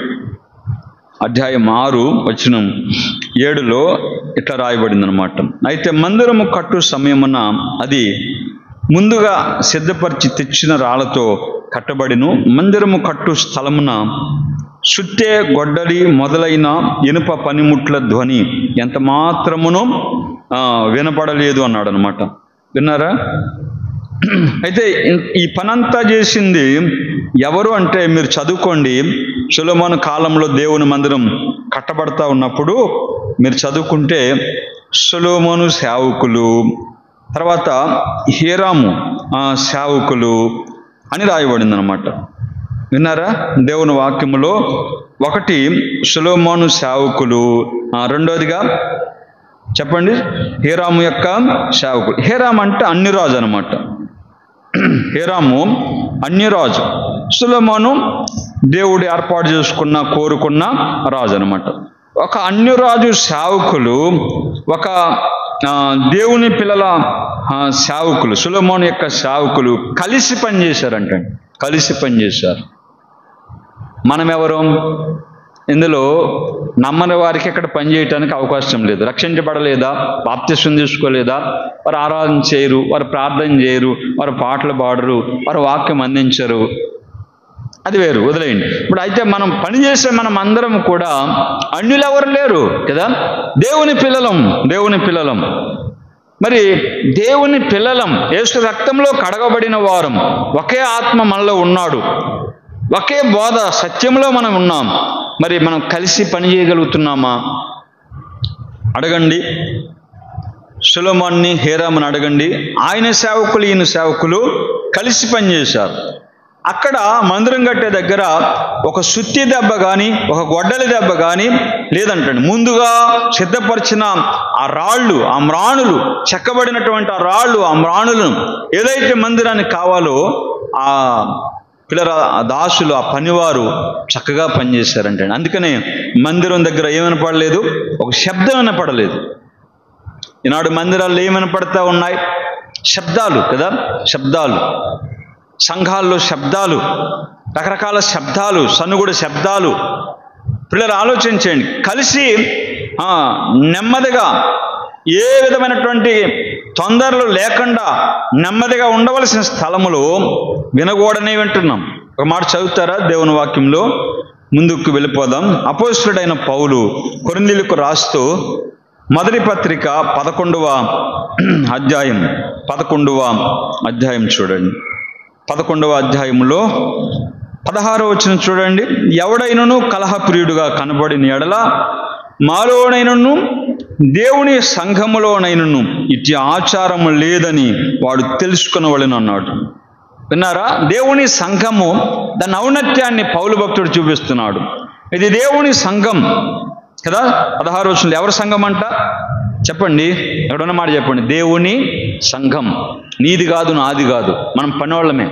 అధ్యాయం 6 వచనం 7లో ఇట్లా రాయబడింది అనమాట. అయితే మందిరము కట్టు సమయమున అది ముందుగా సిద్ధపరిచి తెచ్చిన రాళ్లతో కట్టబడిను. మందిరము కట్టు స్థలమున చుట్టే గొడ్డలి మొదలైన ఇనుప పనిముట్ల ధ్వని ఎంత మాత్రమునో వినపడలేదు అన్నాడు అనమాట. విన్నారా? అయితే ఈ పనంతా చేసింది ఎవరు అంటే, మీరు చదువుకోండి. సొలొమోను కాలంలో దేవుని మందిరం కట్టబడతా ఉన్నప్పుడు మీరు చదువుకుంటే సొలొమోను సేవకులు, తర్వాత హీరాము సేవకులు అని రాయబడింది అనమాట. విన్నారా? దేవుని వాక్యములో ఒకటి సొలొమోను సేవకులు, రెండోదిగా చెప్పండి హీరాము యొక్క సేవకుడు. హీరాము అంటే అన్యరాజు అనమాట. హీరాము అన్యరాజు, సొలొమోను దేవుడు ఏర్పాటు చేసుకున్న కోరుకున్న రాజు అనమాట. ఒక అన్యరాజు సేవకులు, ఒక దేవుని పిల్లల సేవకులు, సొలొమోను యొక్క సేవకులు కలిసి పనిచేశారంట. కలిసి పనిచేశారు. మనం ఎవరు? ఇందులో నమ్మని వారికి ఇక్కడ పనిచేయటానికి అవకాశం లేదు. రక్షించబడలేదా, బాప్తిస్మం తీసుకోలేదా, వారు ఆరాధన చేయరు, వారు ప్రార్థన చేయరు, వారు పాటలు పాడరు, వారు వాక్యం అందించరు, అది వేరు, వదిలేయండి. ఇప్పుడు అయితే మనం పనిచేసే మనం అందరం కూడా అన్యులు ఎవరు లేరు కదా, దేవుని పిల్లలం. దేవుని పిల్లలం. మరి దేవుని పిల్లలం, యేసు రక్తంలో కడగబడిన వారం, ఒకే ఆత్మ మనలో ఉన్నాడు, ఒకే బోధ సత్యంలో మనం ఉన్నాం. మరి మనం కలిసి పని చేయగలుగుతున్నామా? అడగండి. సొలొమోన్ని, హీరాముని అడగండి. ఆయన సేవకులు, ఈయన సేవకులు కలిసి పనిచేశారు. అక్కడ మందిరం కట్టే దగ్గర ఒక సుత్తి దెబ్బ కానీ, ఒక గొడ్డలి దెబ్బ కానీ లేదంటండి. ముందుగా సిద్ధపరిచిన ఆ రాళ్ళు, ఆ మ్రాణులు, చెక్కబడినటువంటి ఆ రాళ్ళు, ఆ మ్రాణులను ఏదైతే మందిరానికి కావాలో ఆ పిల్లల దాసులు, ఆ పనివారు చక్కగా పనిచేశారంటే. అందుకనే మందిరం దగ్గర ఏమనపడలేదు, ఒక శబ్దం వినపడలేదు. ఈనాడు మందిరాల్లో ఏమనపడతా ఉన్నాయి? శబ్దాలు కదా, శబ్దాలు. సంఘాల్లో శబ్దాలు, రకరకాల శబ్దాలు, సన్నుగుడు శబ్దాలు. పిల్లలు ఆలోచించండి. కలిసి నెమ్మదిగా, ఏ విధమైనటువంటి తొందరలు లేకుండా నెమ్మదిగా ఉండవలసిన స్థలములో వినకూడనే వింటున్నాం. ఒక మాట చదువుతారా దేవుని వాక్యంలో? ముందుకు వెళ్ళిపోదాం. అపోస్తలుడైన పౌలు కొరింథీయులకు రాస్తూ మొదటి పత్రిక 11వ అధ్యాయం చూడండి. 11వ అధ్యాయంలో 16వ వచనం చూడండి. ఎవడైనను కలహప్రియుడుగా కనబడిన ఎడల మాలోనైనను దేవుని సంఘములోనైనను ఇట్టి ఆచారము లేదని వాడు తెలుసుకునవలెను అన్నాడు. విన్నారా? దేవుని సంఘము, దాని ఔన్నత్యాన్ని పౌలు భక్తుడు చూపిస్తున్నాడు. ఇది దేవుని సంఘం కదా. 16వ వచనంలో ఎవరి సంఘం అంట? చెప్పండి, ఎవడన్నా మాట చెప్పండి. దేవుని సంఘం. నీది కాదు, నాది కాదు, మనం పనివాళ్ళమే.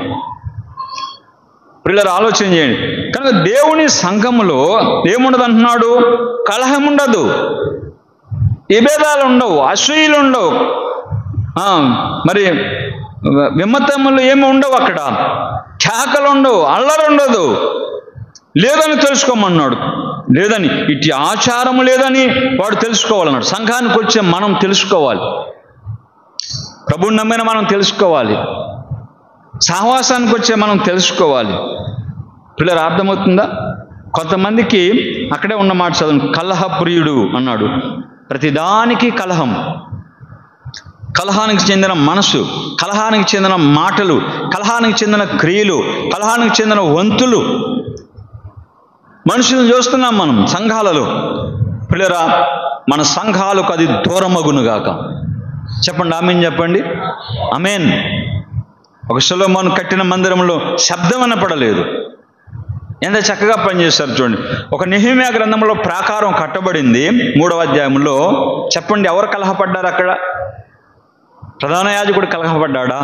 పిల్లలు ఆలోచన చేయండి. కనుక దేవుని సంఘములో ఏముండదు అంటున్నాడు? కలహం ఉండదు, విభేదాలు ఉండవు, అసూయలు ఉండవు, మరి విమతములు ఏమి ఉండవు, అక్కడ కేకలు ఉండవు, అల్లరి ఉండదు. లేదని తెలుసుకోమన్నాడు. లేదని, ఇటు ఆచారము లేదని వాడు తెలుసుకోవాలన్నాడు. సంఘానికి వచ్చే మనం తెలుసుకోవాలి, ప్రభువుని నమ్మిన మనం తెలుసుకోవాలి, సహవాసానికి వచ్చే మనం తెలుసుకోవాలి. పిల్లలు అర్థమవుతుందా? కొంతమందికి అక్కడే ఉన్న మాట చదువు, కలహప్రియుడు అన్నాడు. ప్రతిదానికి కలహం, కలహానికి చెందిన మనసు, కలహానికి చెందిన మాటలు, కలహానికి చెందిన క్రియలు, కలహానికి చెందిన వంతులు మనుషులను చూస్తున్నాం మనం సంఘాలలో. పిల్లరా, మన సంఘాలకు అది దూరమగునుగాక. చెప్పండి ఆమేన్, చెప్పండి ఆమేన్. ఒక సొలొమోను కట్టిన మందిరంలో శబ్దం వినపడలేదు. ఎంత చక్కగా పనిచేస్తారు చూడండి. ఒక నెహెమ్యా గ్రంథంలో ప్రాకారం కట్టబడింది 3వ అధ్యాయంలో. చెప్పండి, ఎవరు కలహపడ్డారు అక్కడ? ప్రధాన యాజకుడు కలహపడ్డాడా?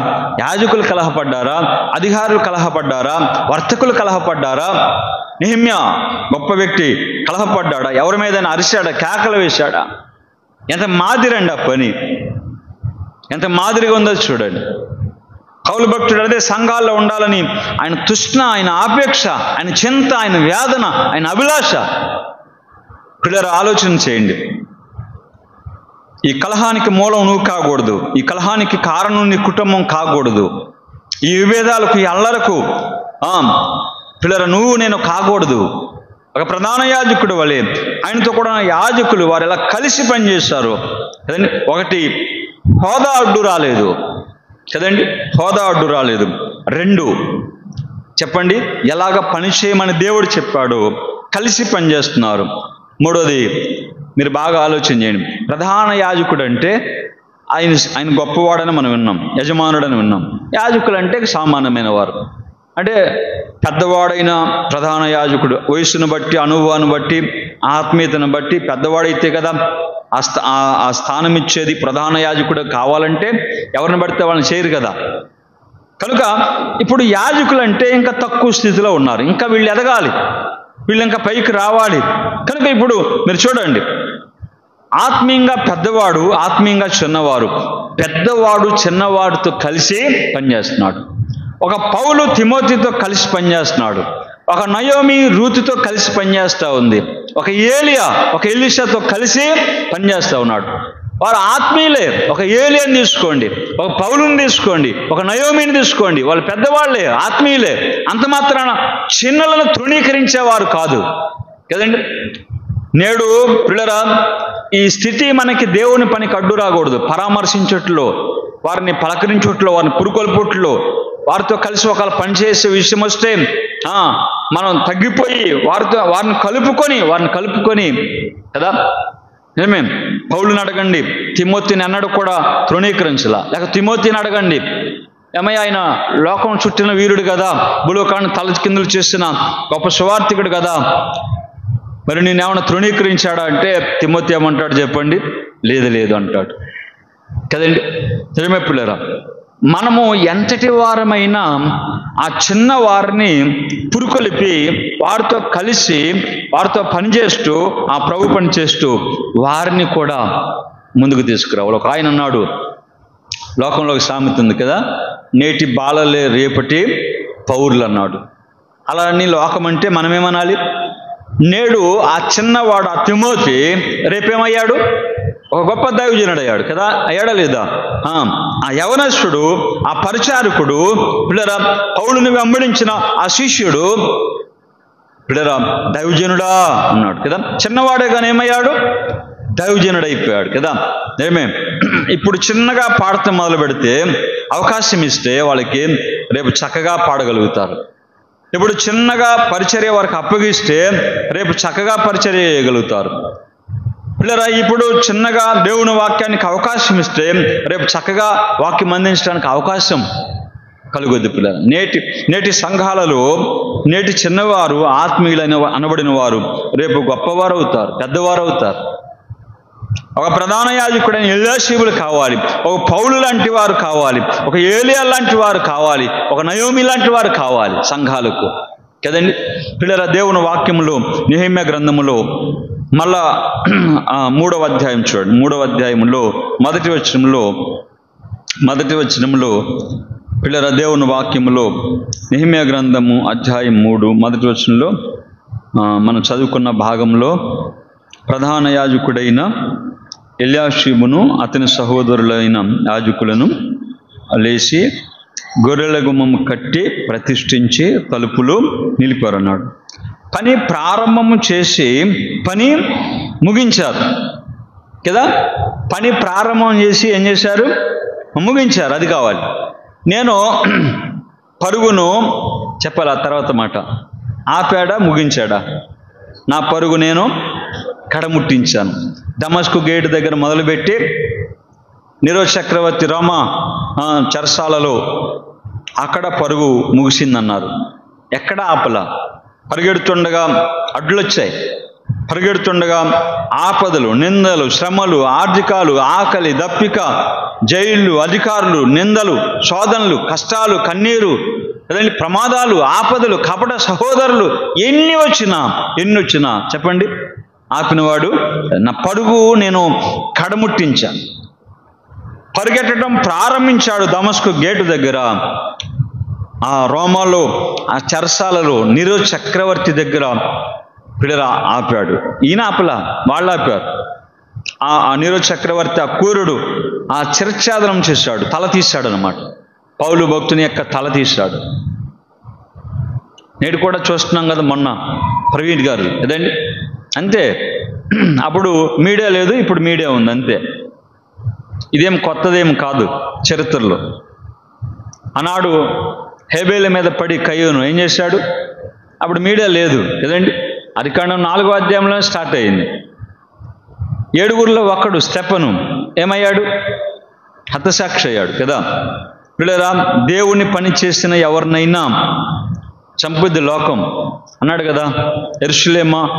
యాజకులు కలహపడ్డారా? అధికారులు కలహపడ్డారా? వర్తకులు కలహపడ్డారా? నెహెమ్యా గొప్ప వ్యక్తి కలహపడ్డాడా? ఎవరి మీద అరిశాడా? కేకలు వేశాడా? ఎంత మాదిరండి ఆ పని, ఎంత మాదిరిగా ఉందో చూడండి. పౌలు భక్తుడు అదే సంఘాల్లో ఉండాలని ఆయన తృష్ణ, ఆయన ఆపేక్ష, ఆయన చింత, ఆయన వేదన, ఆయన అభిలాష. పిల్లలు ఆలోచన చేయండి. ఈ కలహానికి మూలం నువ్వు కాకూడదు, ఈ కలహానికి కారణం నీ కుటుంబం కాకూడదు, ఈ విభేదాలకు, ఈ అల్లరకు పిల్లలు నువ్వు నేను కాకూడదు. ఒక ప్రధాన యాజకుడు వలె ఆయనతో కూడా యాజకులు వారు ఎలా కలిసి పనిచేస్తారు కదండి. ఒకటి, హోదా అడ్డు రాలేదు కదండి, హోదా అడ్డు రాలేదు. 2, చెప్పండి, ఎలాగ పని చేయమని దేవుడు చెప్పాడు, కలిసి పనిచేస్తున్నారు. 3వది, మీరు బాగా ఆలోచన చేయండి. ప్రధాన యాజకుడు అంటే ఆయన గొప్పవాడని మనం విన్నాం, యజమానుడని విన్నాం. యాజకులు అంటే సామాన్యమైన వారు, అంటే పెద్దవాడైన ప్రధాన యాజకుడు వయసును బట్టి, అనుభవాన్ని బట్టి, ఆత్మీయతను బట్టి పెద్దవాడైతే కదా ఆ స్థానం ఇచ్చేది. ప్రధాన యాజకుడు కావాలంటే ఎవరిని పడితే వాళ్ళని చేయరు కదా. కనుక ఇప్పుడు యాజకులు అంటే ఇంకా తక్కువ స్థితిలో ఉన్నారు, ఇంకా వీళ్ళు ఎదగాలి, వీళ్ళు ఇంకా పైకి రావాలి. కనుక ఇప్పుడు మీరు చూడండి, ఆత్మీయంగా పెద్దవాడు, ఆత్మీయంగా చిన్నవారు, పెద్దవాడు చిన్నవాడితో కలిసి పనిచేస్తున్నాడు. ఒక పౌలు తిమోతితో కలిసి పనిచేస్తున్నాడు, ఒక నయోమి రూతుతో కలిసి పనిచేస్తూ ఉంది, ఒక ఏలియా ఒక ఎలీషాతో కలిసి పనిచేస్తూ ఉన్నాడు. వారు ఆత్మీయులే. ఒక ఏలియాని తీసుకోండి, ఒక పౌలుని తీసుకోండి, ఒక నయోమిని తీసుకోండి, వాళ్ళు పెద్దవాళ్లే, ఆత్మీయులే. అంత మాత్రాన చిన్నలను తృణీకరించేవారు కాదు కదండి. నేడు పిల్లరా, ఈ స్థితి మనకి దేవుని పనికి అడ్డు రాకూడదు. పరామర్శించట్లో, వారిని పలకరించట్లో, వారిని పురుకొల్పుట్లో, వారితో కలిసి ఒకవేళ పనిచేసే విషయం వస్తే మనం తగ్గిపోయి వారిని కలుపుకొని కదా. నిజమే, పౌలుని అడగండి, తిమోతిని అన్నాడు కూడా తృణీకరించలా. లేక తిమోతిని అడగండి, ఏమయ్య ఆయన లోకం చుట్టిన వీరుడు కదా, భూలోకాన్ని తల కిందులు చేసిన గొప్ప సువార్థికుడు కదా, మరి నేనేమన్నా తృణీకరించాడా అంటే తిమోతి ఏమంటాడు చెప్పండి? లేదు అంటాడు కదండి. నిజమే పిల్లరా, మనము ఎంతటి వారమైనా ఆ చిన్న వారిని పురుకొలిపి వారితో కలిసి వారితో పనిచేస్తూ, ఆ ప్రభు పని చేస్తూ వారిని కూడా ముందుకు తీసుకురావాలి. ఒక ఆయన అన్నాడు, లోకంలో ఒక సామెత ఉంది కదా, నేటి బాలలే రేపటి పౌరులు అన్నాడు. అలా నీ లోకం అంటే మనమేమనాలి? నేడు ఆ చిన్నవాడు, ఆ తిమోతి రేపేమయ్యాడు? ఒక గొప్ప దైవజనుడు అయ్యాడు కదా, అయ్యాడా లేదా? ఆ యవనస్తుడు, ఆ పరిచారకుడు, పిల్లరా పౌలుని వెంబడించిన ఆ శిష్యుడు, పిల్లరా దైవజనుడా అన్నాడు కదా. చిన్నవాడే కానీ ఏమయ్యాడు? దైవజనుడు అయిపోయాడు కదా. ఏమే, ఇప్పుడు చిన్నగా పాడతా మొదలు పెడితే, అవకాశం ఇస్తే వాళ్ళకి రేపు చక్కగా పాడగలుగుతారు. ఇప్పుడు చిన్నగా పరిచర్య వారికి అప్పగిస్తే రేపు చక్కగా పరిచర్య చేయగలుగుతారు. పిల్లరా, ఇప్పుడు చిన్నగా దేవుని వాక్యానికి అవకాశం ఇస్తే రేపు చక్కగా వాక్యం అందించడానికి అవకాశం కలుగుద్ది. పిల్లలు, నేటి సంఘాలలో నేటి చిన్నవారు, ఆత్మీయులైన అనబడిన వారు రేపు గొప్పవారు అవుతారు, పెద్దవారు అవుతారు. ఒక ప్రధాన యాజకుడైన ఎలీషాబులు కావాలి, ఒక పౌలు లాంటి వారు కావాలి, ఒక ఏలియా లాంటి వారు కావాలి, ఒక నయోమి లాంటి వారు కావాలి సంఘాలకు కదండి. పిల్లల, దేవుని వాక్యములో నెహెమ్యా గ్రంథములో మళ్ళా 3వ అధ్యాయం చూడండి. 3వ అధ్యాయంలో మొదటి వచనంలో పిల్లల, దేవుని వాక్యములో నెహెమ్యా గ్రంథము అధ్యాయం 3 మొదటి వచనంలో మనం చదువుకున్న భాగంలో, ప్రధాన యాజకుడైన ఎల్యాషీబును అతని సహోదరులైన యాజకులను లేచి గొర్రెల గుమ్మము కట్టి ప్రతిష్ఠించి తలుపులు నిలిపారన్నాడు. పని ప్రారంభము చేసి పని ముగించారు కదా. పని ప్రారంభం చేసి ఏం చేశారు? ముగించారు. అది కావాలి. నేను పరుగును చెప్పాలి, ఆ తర్వాత మాట. ఆపాడా? ముగించాడా? నా పరుగు నేను కడముట్టించాను. దమస్కు గేటు దగ్గర మొదలుపెట్టి నీరో చక్రవర్తి రోమా చెరసాలలో అక్కడ పరుగు ముగిసిందన్నారు. ఎక్కడ ఆపల. పరిగెడుతుండగా అడ్డులొచ్చాయి, పరిగెడుతుండగా ఆపదలు, నిందలు, శ్రమలు, ఆర్థికాలు, ఆకలి, దప్పిక, జైళ్ళు, అధికారులు, నిందలు, శోధనలు, కష్టాలు, కన్నీరు, అదే ప్రమాదాలు, ఆపదలు, కపట సహోదరులు ఎన్ని వచ్చినా చెప్పండి, ఆపినవాడు నా పరుగు నేను కడముట్టించాను. పరిగెట్టడం ప్రారంభించాడు దమస్కు గేటు దగ్గర, ఆ రోమాలో, ఆ చెరసాలలో, నీరో చక్రవర్తి దగ్గర పిల్లరా ఆపాడు. ఈయన ఆపలా, వాళ్ళు ఆపారు. ఆ నీరో చక్రవర్తి, ఆ క్రూరుడు ఆ చిరఛేదనం చేశాడు, తల తీశాడు అన్నమాట. పౌలు భక్తుని యొక్క తల తీశాడు. నేడు కూడా చూస్తున్నాం కదా, మొన్న ప్రవీణ్ గారు కదండి. అంతే, అప్పుడు మీడియా లేదు, ఇప్పుడు మీడియా ఉంది, అంతే. ఇదేం కొత్తదేం కాదు చరిత్రలో. ఆనాడు హేబేల మీద పడి కయ్యూను ఏం చేశాడు? అప్పుడు మీడియా లేదు కదండి. ఆదికాండం 4వ అధ్యాయంలో స్టార్ట్ అయింది. 7గురిలో ఒకడు స్టెఫను ఏమయ్యాడు? హతసాక్షి అయ్యాడు కదా. పిల్లరా, దేవుని పని చేసిన ఎవరినైనా చంపుద్ది లోకం అన్నాడు కదా.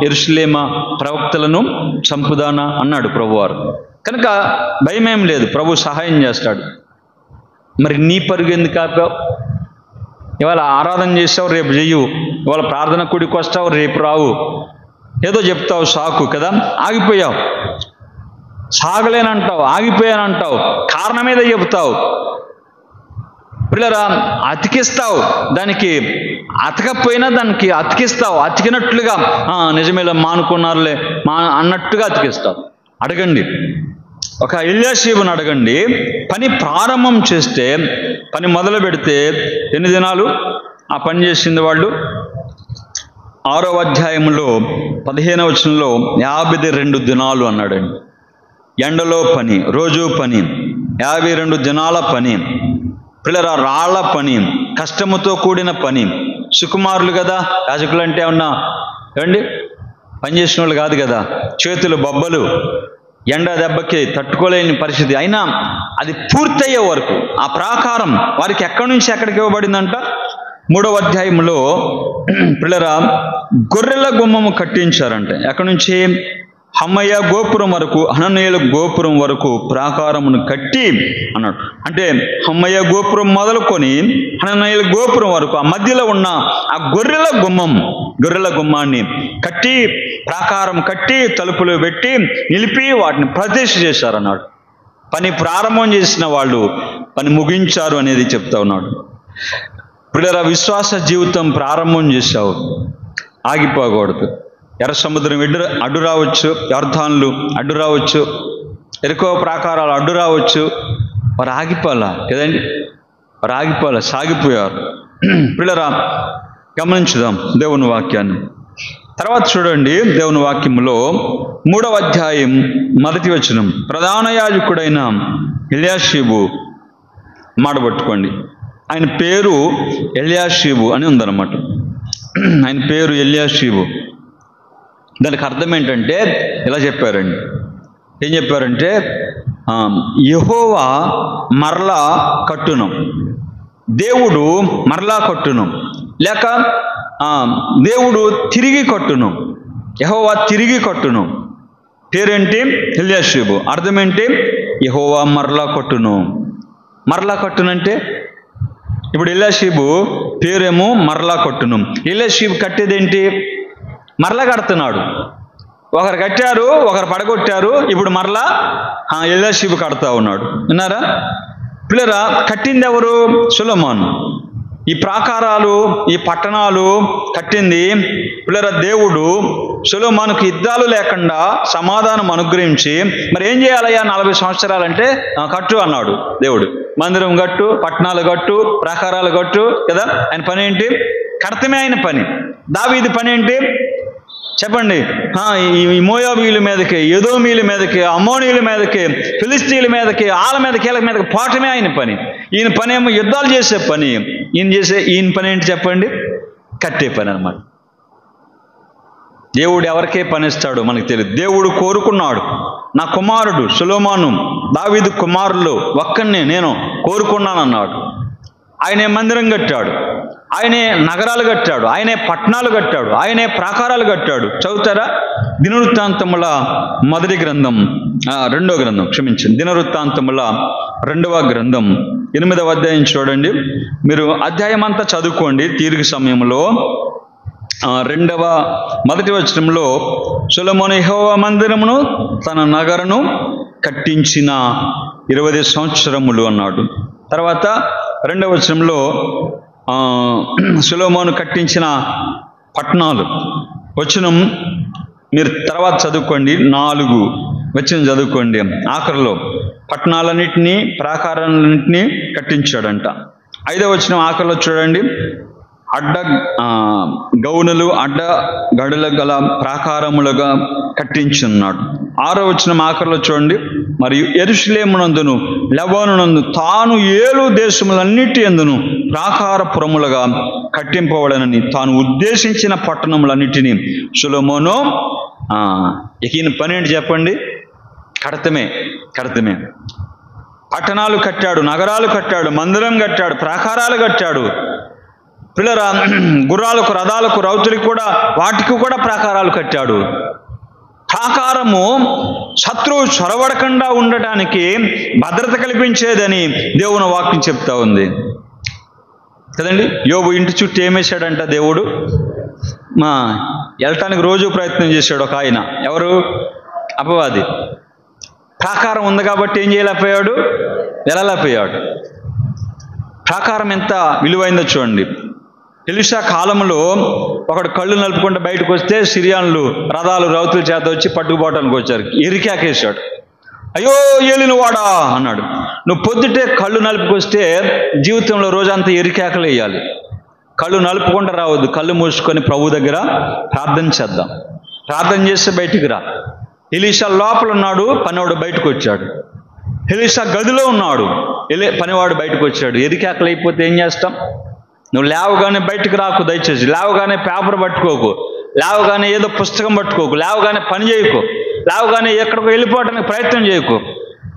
యెరూషలేమా ప్రవక్తలను చంపుదానా అన్నాడు ప్రభువారు. కనుక భయమేం లేదు, ప్రభు సహాయం చేస్తాడు. మరి నీ పరుగు ఎందుకు ఆపావు? ఇవాళ ఆరాధన చేసావు, రేపు చెయ్యు. ఇవాళ ప్రార్థన కూడికి వస్తావు, రేపు రావు. ఏదో చెప్తావు సాకు కదా, ఆగిపోయావు. సాగలేనంటావు, ఆగిపోయానంటావు, కారణం ఏదో చెప్తావు. పిల్లరా, అతికిస్తావు. దానికి అతకపోయినా దానికి అతికిస్తావు. అతికినట్లుగా నిజమేలా మానుకున్నారులే అన్నట్టుగా అతికిస్తావు. అడగండి, ఒక ఎల్యాషీబుని అడగండి. పని ప్రారంభం చేస్తే, పని మొదలు పెడితే ఎన్ని దినాలు ఆ పని చేసింది వాళ్ళు? 6వ అధ్యాయంలో 15వ వచనంలో 52 దినాలు అన్నాడండి. ఎండలో పని, రోజు పని, 52 దినాల పని. పిల్లల రాళ్ల పని, కష్టముతో కూడిన పని. సుకుమారులు కదా యాజకులు అంటే, ఏమన్నా ఏమండి పనిచేసిన వాళ్ళు కాదు కదా. చేతులు బొబ్బలు, ఎండ దెబ్బకి తట్టుకోలేని పరిస్థితి. అయినా అది పూర్తయ్యే వరకు ఆ ప్రాకారం వారికి ఎక్కడి నుంచి ఎక్కడికి ఇవ్వబడిందంట? 3వ అధ్యాయంలో పిల్లరా గొర్రెల గుమ్మము కట్టించారంటే, ఎక్కడి నుంచి? హమ్మయ్య గోపురం వరకు, హననీయుల గోపురం వరకు ప్రాకారమును కట్టి అన్నాడు. అంటే హమ్మయ్య గోపురం మొదలుకొని హననీయుల గోపురం వరకు ఆ మధ్యలో ఉన్న ఆ గొర్రెల గుమ్మాన్ని కట్టి, ప్రాకారం కట్టి, తలుపులు పెట్టి నిలిపి వాటిని ప్రతిష్ఠ చేశారన్నాడు. పని ప్రారంభం చేసిన వాళ్ళు పని ముగించారు అనేది చెప్తా ఉన్నాడు. పిల్లల విశ్వాస జీవితం ప్రారంభం చేశావు, ఆగిపోకూడదు. ఎర్ర సముద్రం అడ్డు రావచ్చు, యర్దానులు అడ్డు రావచ్చు, ఎరుకో ప్రాకారాలు అడ్డు రావచ్చు. వారు ఆగిపోలా కదండి, వారు ఆగిపోలా, సాగిపోయారు. పిల్లరా గమనించుదాం దేవుని వాక్యాన్ని. తర్వాత చూడండి, దేవుని వాక్యంలో 3వ అధ్యాయం 1వ వచనం. ప్రధాన యాజకుడైన ఎల్యాషీబు మాడబట్టుకోండి. ఆయన పేరు ఎల్యాషీబు అని ఉందన్నమాట. ఆయన పేరు ఎల్యాషీబు. దానికి అర్థం ఏంటంటే ఇలా చెప్పారండి. ఏం చెప్పారంటే, యెహోవా మరలా కట్టును, దేవుడు మరలా కట్టును, లేక దేవుడు తిరిగి కట్టును, యెహోవా తిరిగి కట్టును. పేరేంటి? ఎల్యాషీబు. అర్థం ఏంటి? యెహోవా మరలా కట్టును. మరలా కట్టునంటే ఇప్పుడు ఎల్యాషీబు పేరేమో మరలా కట్టును. ఎల్యాషీబు కట్టేదేంటి? మరలా కడుతున్నాడు. ఒకరు కట్టారు, ఒకరు పడగొట్టారు, ఇప్పుడు మరలా ఎల్యాషీబు కడతా ఉన్నాడు. విన్నారా పిల్లరా? కట్టింది ఎవరు? సొలొమోను. ఈ ప్రాకారాలు, ఈ పట్టణాలు కట్టింది పిల్లరా దేవుడు. సొలొమోనుకు యుద్ధాలు లేకుండా సమాధానం అనుగ్రహించి, మరి ఏం చేయాలయ్యా 40 సంవత్సరాలంటే కట్టు అన్నాడు దేవుడు. మందిరం కట్టు, పట్టణాలు కట్టు, ప్రాకారాలు కట్టు కదా. ఆయన పని ఏంటి? కడతమే ఆయన పని. దావీదు పని ఏంటి చెప్పండి? ఈ మోయాబీయుల మీదకి, ఎదోమీయుల మీదకి, అమ్మోనీయుల మీదకి, ఫిలిస్తీన్ల మీదకి, వాళ్ళ మీదకి, వీళ్ళ మీదకి పోవటమే ఆయన పని. ఈయన పని ఏమో యుద్ధాలు చేసే పని. ఈయన పని ఏంటి చెప్పండి? కట్టే పని అన్నమాట. దేవుడు ఎవరికే పని ఇస్తాడో మనకు తెలియదు. దేవుడు కోరుకున్నాడు, నా కుమారుడు సొలొమోను, దావీదు కుమారులు ఒక్కడిని నేను కోరుకున్నానన్నాడు. ఆయనే మందిరం కట్టాడు, ఆయనే నగరాలు కట్టాడు, ఆయనే పట్టణాలు కట్టాడు, ఆయనే ప్రాకారాలు కట్టాడు. చదువుతారా? దినవృత్తాంతముల మొదటి గ్రంథం, 2వ గ్రంథం, క్షమించండి, దినవృత్తాంతముల 2వ గ్రంథం 8వ అధ్యాయం చూడండి. మీరు అధ్యాయం అంతా చదువుకోండి తీరిక సమయంలో. 1వ వచనంలో సొలొమోను యెహోవా మందిరమును తన నగరును కట్టించిన 20 సంవత్సరములు అన్నాడు. తర్వాత 2వ వచనంలో సొలొమోను కట్టించిన పట్టణాలు వచనం మీరు తర్వాత చదువుకోండి. 4 వచనం చదువుకోండి. ఆఖరిలో పట్టణాలన్నింటినీ, ప్రాకారాలన్నింటినీ కట్టించాడంట. 5వ వచనం ఆఖరిలో చూడండి. అడ్డ గౌనులు, అడ్డ గడుల గల ప్రాకారములుగా కట్టించున్నాడు. 6వ వచనం ఆఖరిలో చూడండి. మరియు యెరూషలేమునందును లెబానోనందు తాను 7 దేశములన్నిటి యందును ప్రాకారపురములుగా కట్టింపబడనని తాను ఉద్దేశించిన పట్టణములన్నిటినీ సొలొమోను. ఈయన పని ఏంటి చెప్పండి? కడతమే. పట్టణాలు కట్టాడు, నగరాలు కట్టాడు, మందిరం కట్టాడు, ప్రాకారాలు కట్టాడు. పిల్లరా గుర్రాలకు, రథాలకు, రౌతులకు కూడా, వాటికి కూడా ప్రాకారాలు కట్టాడు. ప్రాకారము శత్రువు చొరబడకుండా ఉండటానికి భద్రత కల్పించేదని దేవుని వాక్యం చెప్తా ఉంది. కదండి. యోబు ఇంటి చుట్టూ ఏమేశాడంట దేవుడు? వెళ్ళటానికి రోజు ప్రయత్నం చేశాడు ఒక ఆయన. ఎవరు? అపవాది. ప్రాకారం ఉంది కాబట్టి ఏం చేయలేకపోయాడు? వెళ్ళలేకపోయాడు. ప్రాకారం ఎంత విలువైందో చూడండి. ఎలీషా కాలంలో ఒకడు కళ్ళు నలుపుకుంటే బయటకు వస్తే సిరియానులు రథాలు రౌతుల చేత వచ్చి పట్టుకుపోవటానికి వచ్చారు. ఎరికాకేశాడు. అయ్యో ఏలిన వాడా అన్నాడు. నువ్వు పొద్దుటే కళ్ళు నలుపుకొస్తే జీవితంలో రోజంతా ఎరికాకలు వేయాలి. కళ్ళు నలుపుకుంటూ రావద్దు. కళ్ళు మూసుకొని ప్రభు దగ్గర ప్రార్థన చేద్దాం. ప్రార్థన చేస్తే బయటికి రా. ఎలీషా లోపల ఉన్నాడు, పనివాడు బయటకు వచ్చాడు. ఎలీషా గదిలో ఉన్నాడు, పనివాడు బయటకు వచ్చాడు. ఎరికాకలు అయిపోతే ఏం చేస్తాం? నువ్వు లేవగానే బయటకు రాకు, దయచేసి లేవగానే పేపర్ పట్టుకోకు, లేవగానే ఏదో పుస్తకం పట్టుకోకు, లేవగానే పని చేయకు, లేవగానే ఎక్కడికో వెళ్ళిపోవడానికి ప్రయత్నం చేయకు.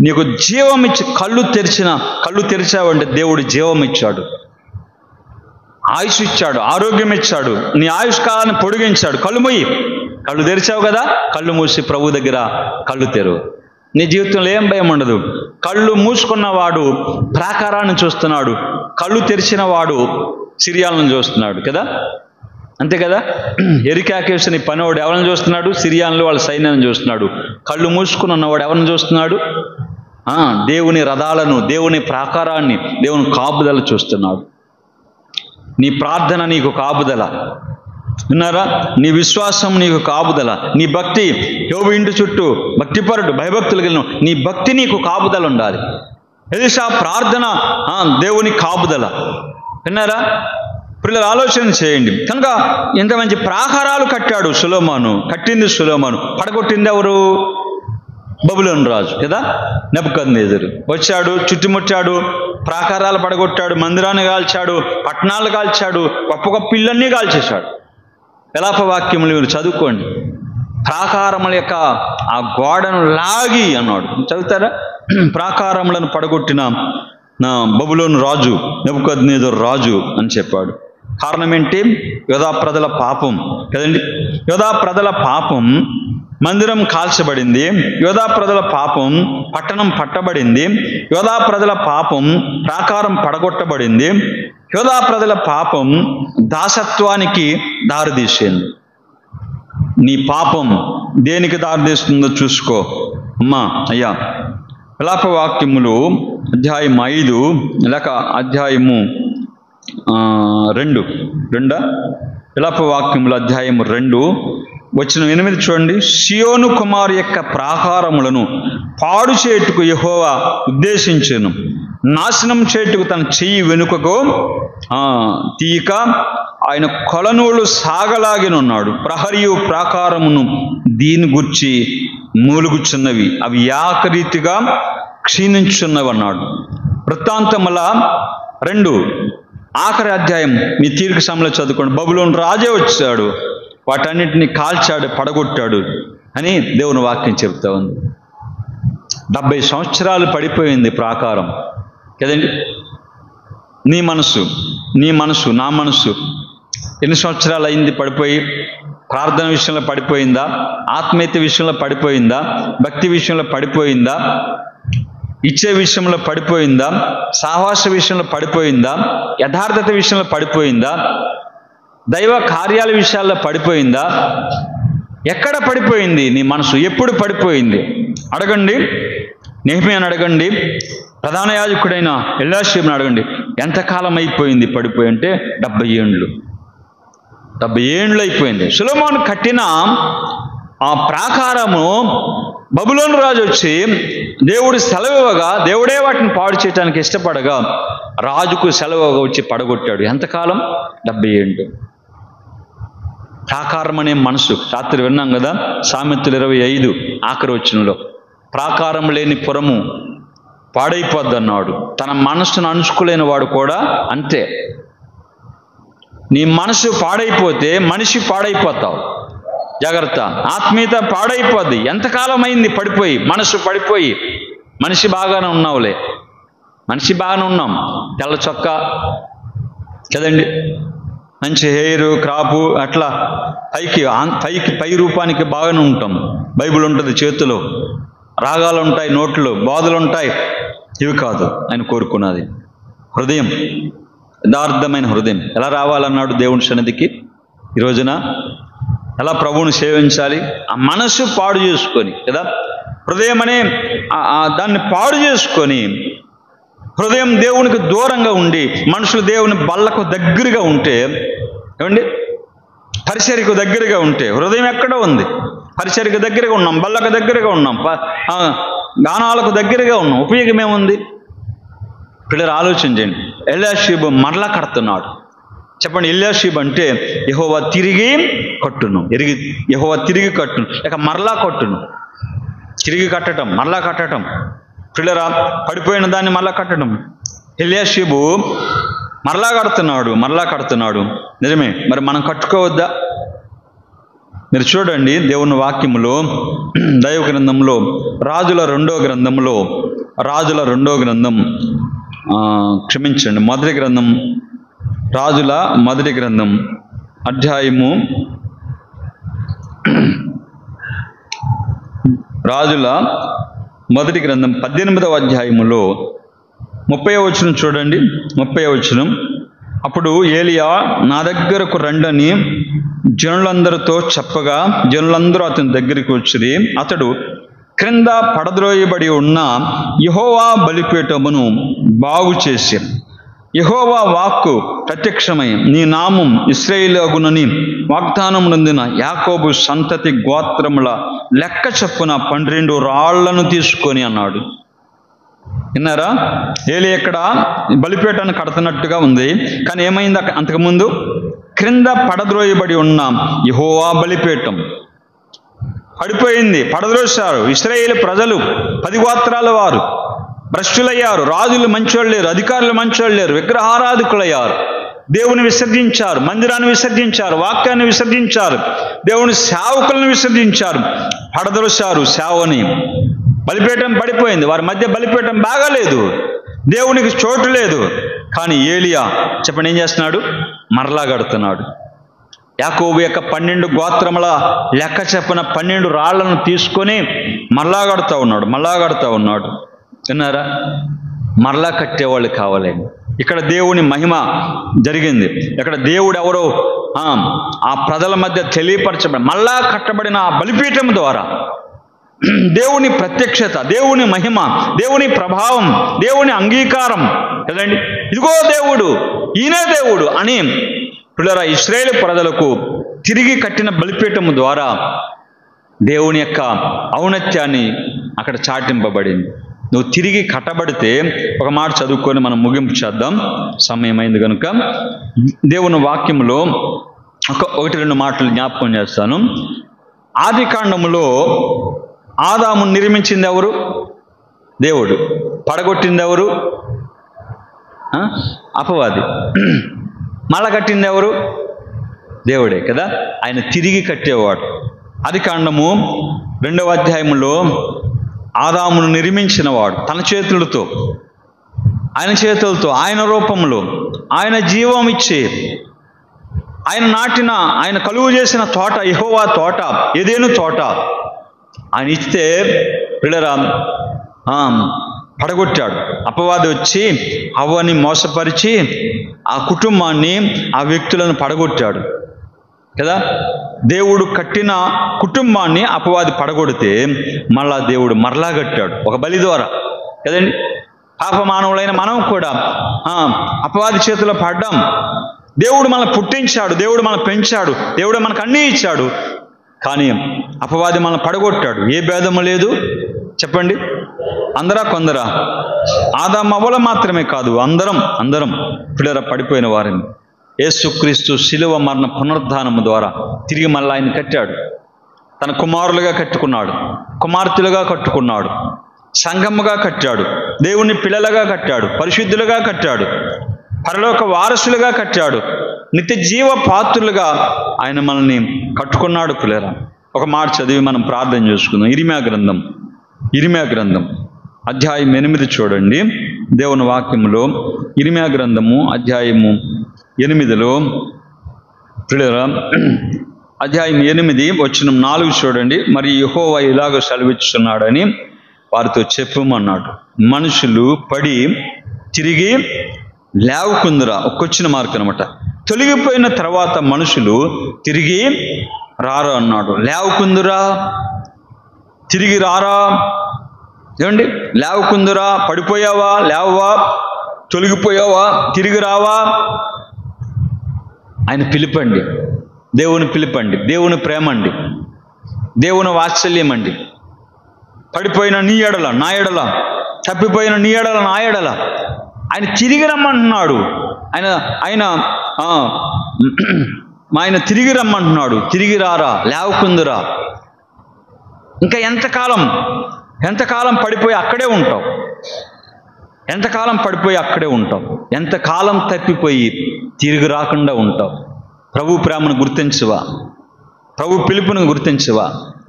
నీకు జీవం ఇచ్చి కళ్ళు తెరిచావంటే దేవుడు జీవం ఇచ్చాడు, ఆయుష్ ఇచ్చాడు, ఆరోగ్యం ఇచ్చాడు, నీ ఆయుష్ కాలాన్ని పొడిగించాడు. కళ్ళు మూయి. కళ్ళు తెరిచావు కదా, కళ్ళు మూసి ప్రభు దగ్గర కళ్ళు తెరువు. నీ జీవితంలో ఏం భయం ఉండదు. కళ్ళు మూసుకున్నవాడు ప్రాకారాన్ని చూస్తున్నాడు, కళ్ళు తెరిచిన వాడు సిరియాలను చూస్తున్నాడు కదా. అంతే కదా. ఎరికాకేసిన పనివాడు ఎవరిని చూస్తున్నాడు? సిరియానులు వాళ్ళ సైన్యాన్ని చూస్తున్నాడు. కళ్ళు మూసుకుని ఉన్నవాడు ఎవరిని చూస్తున్నాడు? దేవుని రథాలను, దేవుని ప్రాకారాన్ని, దేవుని కాపుదల చూస్తున్నాడు. నీ ప్రార్థన నీకు కాపుదల, విన్నారా? నీ విశ్వాసం నీకు కాపుదల, నీ భక్తి. యోబు ఇంటి చుట్టూ భక్తిపరుడు, భయభక్తులు కలిగిన నీ భక్తి నీకు కాపుదల ఉండాలి. ఎలీషా ప్రార్థన దేవుని కాపుదల. విన్నారా? పిల్లలు ఆలోచన చేయండి. కనుక ఇంత మంచి ప్రాకారాలు కట్టాడు సొలొమోను. కట్టింది సొలొమోను, పడగొట్టింది ఎవరు? బబులోను రాజు కదా. నెబుకద్నెజరు వచ్చాడు, చుట్టుముట్టాడు, ప్రాకారాలు పడగొట్టాడు, మందిరాన్ని కాల్చాడు, పట్టణాలు కాల్చాడు, గొప్ప గొప్ప ఇళ్ళన్నీ కాల్చేశాడు. విలాప వాక్యములు మీరు చదువుకోండి. ప్రాకారముల యొక్క ఆ గోడను లాగి అన్నాడు. చదువుతారా? ప్రాకారములను పడగొట్టిన నా బబులోను రాజు నెబుకద్నెజరు రాజు అని చెప్పాడు. కారణం ఏంటి? యోధా ప్రజల పాపం కదండి. యోధా ప్రజల పాపం, మందిరం కాల్చబడింది. యోధా ప్రజల పాపం, పట్టణం పట్టబడింది. యోధా ప్రజల పాపం, ప్రాకారం పడగొట్టబడింది. యోధా ప్రజల పాపం దాసత్వానికి దారితీసింది. నీ పాపం దేనికి దారితీస్తుందో చూసుకో అమ్మా. అయ్యా, విలాప వాక్యములు అధ్యాయం 5 లేక అధ్యాయము 2 విలాప వాక్యములు అధ్యాయము 2 వచనం 8 చూడండి. సియోను కుమారు యొక్క ప్రాకారములను పాడు చేటుకు యెహోవా ఉద్దేశించెను, నాశనం చేటుకు తన చెయ్యి వెనుకకు తీయక ఆయన కొలనోళ్ళు సాగలాగినున్నాడు. ప్రహరియు ప్రాకారమును దీని గుర్చి మూలుగుచున్నవి, అవి ఏకరీతిగా క్షీణించున్నవి అన్నాడు. వృత్తాంతముల 2 ఆఖరి అధ్యాయం మీ తీర్పు సమయంలో చదువుకోండి. బబులోను రాజే వచ్చాడు, వాటన్నిటిని కాల్చాడు, పడగొట్టాడు అని దేవుని వాక్యం చెప్తా ఉంది. 70 సంవత్సరాలు పడిపోయింది ప్రాకారం కదండి. నీ మనసు, నా మనసు ఎన్ని సంవత్సరాలు అయింది పడిపోయి? ప్రార్థన విషయంలో పడిపోయిందా? ఆత్మీయత విషయంలో పడిపోయిందా? భక్తి విషయంలో పడిపోయిందా? ఇచ్చే విషయంలో పడిపోయిందా? సాహస విషయంలో పడిపోయిందా? యథార్థత విషయంలో పడిపోయిందా? దైవ కార్యాల విషయాల్లో పడిపోయిందా? ఎక్కడ పడిపోయింది నీ మనసు? ఎప్పుడు పడిపోయింది? అడగండి. నెహెమ్యాను అడగండి, ప్రధాన యాజకుడైన ఎల్యాషీబుని అడగండి, ఎంతకాలం అయిపోయింది పడిపోయి అంటే 70 ఏండ్లు. 70 ఏండ్లు అయిపోయింది. సొలొమోను కట్టిన ఆ ప్రాకారము బబులోను రాజు వచ్చి దేవుడు సెలవివ్వగా, దేవుడే వాటిని పాడు చేయడానికి ఇష్టపడగా రాజుకు సెలవుగా వచ్చి పడగొట్టాడు. ఎంతకాలం? 70 ఏండ్లు. ప్రాకారం అనే మనసు. రాత్రి విన్నాం కదా సామెతలు 25 ఆఖరి వచనంలో, ప్రాకారం లేని పురము పాడైపోద్ది అన్నాడు. తన మనసును అణుచుకోలేని వాడు కూడా అంతే. నీ మనసు పాడైపోతే మనిషి పాడైపోతావు. జాగ్రత్త. ఆత్మీయత పాడైపోద్ది. ఎంతకాలం అయింది పడిపోయి? మనసు పడిపోయి. మనిషి బాగానే ఉన్నావులే, మనిషి బాగానే ఉన్నాం, తెల్ల చొక్కా కదండి, మంచి హెయిర్ క్రాపు, అట్లా పై రూపానికి బాగానే ఉంటాం. బైబిల్ ఉంటుంది చేతిలో, రాగాలు ఉంటాయి, నోట్లో బోధలు ఉంటాయి. ఇవి కాదు ఆయన కోరుకున్నది. హృదయం యథార్థమైన హృదయం. ఎలా రావాలన్నాడు దేవుని సన్నిధికి ఈ రోజున? ఎలా ప్రభువుని సేవించాలి? ఆ మనసు పాడు చేసుకొని కదా, హృదయం అనే దాన్ని పాడు చేసుకొని, హృదయం దేవునికి దూరంగా ఉండి మనుషులు దేవుని బల్లకు దగ్గరగా ఉంటే, ఏమండి, పరిచర్యకు దగ్గరగా ఉంటే, హృదయం ఎక్కడో ఉంది, పరిచర్యకు దగ్గరగా ఉన్నాం, బల్లకు దగ్గరగా ఉన్నాం, గానాలకు దగ్గరగా ఉన్నాం, ఉపయోగం ఏముంది? పిల్లలు ఆలోచన చేయండి. ఎల్యాషీబు మరలా కడుతున్నాడు. చెప్పండి, ఎల్యాషీబు అంటే యెహోవా తిరిగి కట్టును, యెహోవా తిరిగి కట్టును, లేక మరలా కట్టును. తిరిగి కట్టడం, మరలా కట్టడం. పిల్లరా, పడిపోయిన దాన్ని మరలా కట్టడం. ఎల్యాషీబు మరలా కడుతున్నాడు. నిజమే. మరి మనం కట్టుకోవద్దా? మీరు చూడండి, దేవుని వాక్యములో, దైవ గ్రంథంలో, రాజుల రెండో గ్రంథం క్షమించండి, మొదటి గ్రంథం, రాజుల మొదటి గ్రంథం అధ్యాయము, రాజుల మొదటి గ్రంథం 18వ అధ్యాయములో 30వ వచనం చూడండి. 30వ వచనం, అప్పుడు ఏలియా నా దగ్గరకు రండని జనులందరితో చెప్పగా జనులందరూ అతని దగ్గరికి వచ్చిరి. అతడు క్రింద పడద్రోయబడి ఉన్న యెహోవా బలిపీఠమును బాగు చేసి, యెహోవా వాక్కు ప్రత్యక్షమై నీ నామం ఇశ్రాయేలుగునని వాగ్దానం నొందిన యాకోబు సంతతి గోత్రముల లెక్క చొప్పున 12 రాళ్లను తీసుకొని అన్నాడు. విన్నారా? ఏలి ఇక్కడ బలిపీఠాన్ని కడుతున్నట్టుగా ఉంది. కానీ ఏమైంది అంతకుముందు? క్రింద పడద్రోయబడి ఉన్న యెహోవా బలిపీఠం పడిపోయింది, పడద్రోశారు. ఇశ్రాయేలు ప్రజలు 10 గోత్రాల వారు భ్రష్టులయ్యారు. రాజులు మంచోళ్ళు లేరు, అధికారులు మంచోళ్ళు లేరు, విగ్రహారాధికులయ్యారు. దేవుని విసర్జించారు, మందిరాన్ని విసర్జించారు, వాక్యాన్ని విసర్జించారు, దేవుని సేవకులను విసర్జించారు, పడద్రోశారు సేవని. బలిపీఠం పడిపోయింది. వారి మధ్య బలిపీఠం బాగాలేదు, దేవునికి చోటు లేదు. కానీ ఏలియా చెప్పండి ఏం చేస్తున్నాడు? మరలా కడుతున్నాడు. యాకోబు యొక్క 12 గోత్రముల లెక్క చెప్పిన 12 రాళ్లను తీసుకొని మరలా కడుతూ ఉన్నాడు. విన్నారా? మరలా కట్టేవాళ్ళు కావాలండి. ఇక్కడ దేవుని మహిమ జరిగింది. ఇక్కడ దేవుడు ఎవరో ఆ ప్రజల మధ్య తెలియపరచబడి మళ్ళా కట్టబడిన ఆ బలిపీఠం ద్వారా దేవుని ప్రత్యక్షత, దేవుని మహిమ, దేవుని ప్రభావం, దేవుని అంగీకారం కదండి. ఇదిగో దేవుడు, ఈయనే దేవుడు అని పిల్లరా ఇశ్రాయేలు ప్రజలకు తిరిగి కట్టిన బలిపీఠము ద్వారా దేవుని యొక్క ఔన్నత్యాన్ని అక్కడ చాటింపబడింది. నువ్వు తిరిగి కట్టబడితే, ఒక మాట చదువుకొని మనం ముగింపు చేద్దాం, సమయమైంది కనుక. దేవుని వాక్యంలో 1-2 మాటలు జ్ఞాపకం చేస్తాను. ఆది కాండములో ఆదాము నిర్మించింది ఎవరు? దేవుడు. పడగొట్టింది ఎవరు? అపవాది. మళ్ళా కట్టింది ఎవరు? దేవుడే కదా. ఆయన తిరిగి కట్టేవాడు. ఆది కాండము 2వ అధ్యాయంలో ఆదామును నిర్మించిన వాడు తన చేతులతో, ఆయన చేతులతో, ఆయన రూపంలో, ఆయన జీవం ఇచ్చి, ఆయన నాటిన, ఆయన కలుగు చేసిన తోట, యెహోవా తోట, ఏదెను తోట ఆయన ఇస్తే పిల్లరా పడగొట్టాడు. అపవాది వచ్చి హవ్వని మోసపరిచి ఆ కుటుంబాన్ని, ఆ వ్యక్తులను పడగొట్టాడు కదా. దేవుడు కట్టిన కుటుంబాన్ని అపవాది పడగొడితే మళ్ళా దేవుడు మరలా కట్టాడు ఒక బలి ద్వారా కదండి. పాప మానవులైన మనం కూడా అపవాది చేతిలో పడ్డాం. దేవుడు మనల్ని పుట్టించాడు, దేవుడు మనల్ని పెంచాడు, దేవుడు మనకు అన్నీ ఇచ్చాడు. కానీ అపవాది మనల్ని పడగొట్టాడు. ఏ భేదము లేదు చెప్పండి. అందరా కొందరా? ఆదాము అవ్వల మాత్రమే కాదు, అందరం పిల్లర పడిపోయిన వారిని యేసుక్రీస్తు శిలువ మరణ పునరుద్ధానము ద్వారా తిరిగి మళ్ళీ ఆయన కట్టాడు. తన కుమారులుగా కట్టుకున్నాడు, కుమార్తెలుగా కట్టుకున్నాడు, సంఘముగా కట్టాడు, దేవుని పిల్లలుగా కట్టాడు, పరిశుద్ధులుగా కట్టాడు, పరలోక వారసులుగా కట్టాడు, నిత్య జీవ పాత్రులుగా ఆయన మనల్ని కట్టుకున్నాడు. పిల్లరా, ఒక మాట చదివి మనం ప్రార్థన చేసుకుందాం. ఇర్మియా గ్రంథం అధ్యాయం 8 చూడండి. దేవుని వాక్యములో ఇర్మియా గ్రంథము అధ్యాయము 8లో పిల్లరా, అధ్యాయం 8:4 చూడండి. మరి యెహోవా ఇలాగ సెలవిస్తున్నాడని వారితో చెప్పమన్నాడు. మనుషులు పడి తిరిగి లేవకుందురా, ఒక క్వశ్చన్ మార్క్ అనమాట. తొలగిపోయిన తర్వాత మనుషులు తిరిగి రారు అన్నాడు. లేవకుందురా, తిరిగి రారా? ఏమండి, లేవకుందురా, పడిపోయావా, లేవవా, తొలగిపోయావా, తిరిగి రావా? ఆయన పిలుపండి, దేవుని పిలుపండి, దేవుని ప్రేమ అండి, దేవుని వాత్సల్యం అండి. పడిపోయిన నీ ఎడల నా ఎడల, తప్పిపోయిన నీ ఎడల నా ఎడల ఆయన తిరిగి రమ్మంటున్నాడు. ఆయన తిరిగి రమ్మంటున్నాడు. తిరిగి రారా, లేవకుందురా. ఇంకా ఎంతకాలం పడిపోయి అక్కడే ఉంటావు? ఎంతకాలం పడిపోయి అక్కడే ఉంటావు? ఎంతకాలం తప్పిపోయి తిరిగి రాకుండా ఉంటావు? ప్రభు ప్రేమను గుర్తించవా? ప్రభు పిలుపును గుర్తించవా?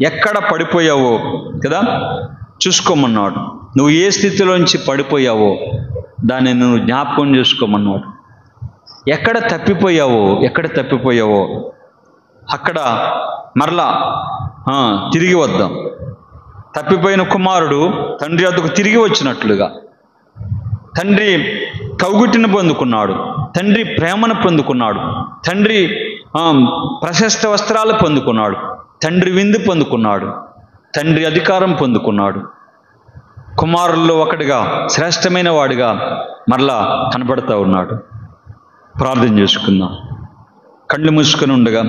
ఎక్కడ పడిపోయావో కదా చూసుకోమన్నాడు. నువ్వు ఏ స్థితిలోంచి పడిపోయావో దాన్ని నువ్వు జ్ఞాపకం చేసుకోమన్నాడు. ఎక్కడ తప్పిపోయావో అక్కడ మరలా తిరిగి వద్దాం. తప్పిపోయిన కుమారుడు తండ్రి వద్దకు తిరిగి వచ్చినట్లుగా తండ్రి కౌగుటిని పొందుకున్నాడు, తండ్రి ప్రేమను పొందుకున్నాడు, తండ్రి ప్రశస్త వస్త్రాలు పొందుకున్నాడు, తండ్రి విందు పొందుకున్నాడు, తండ్రి అధికారం పొందుకున్నాడు. కుమారుల్లో ఒకటిగా, శ్రేష్టమైన వాడిగా మరలా కనబడతా ఉన్నాడు. ప్రార్థన చేసుకుందాం. కళ్ళు మూసుకొని ఉండగా,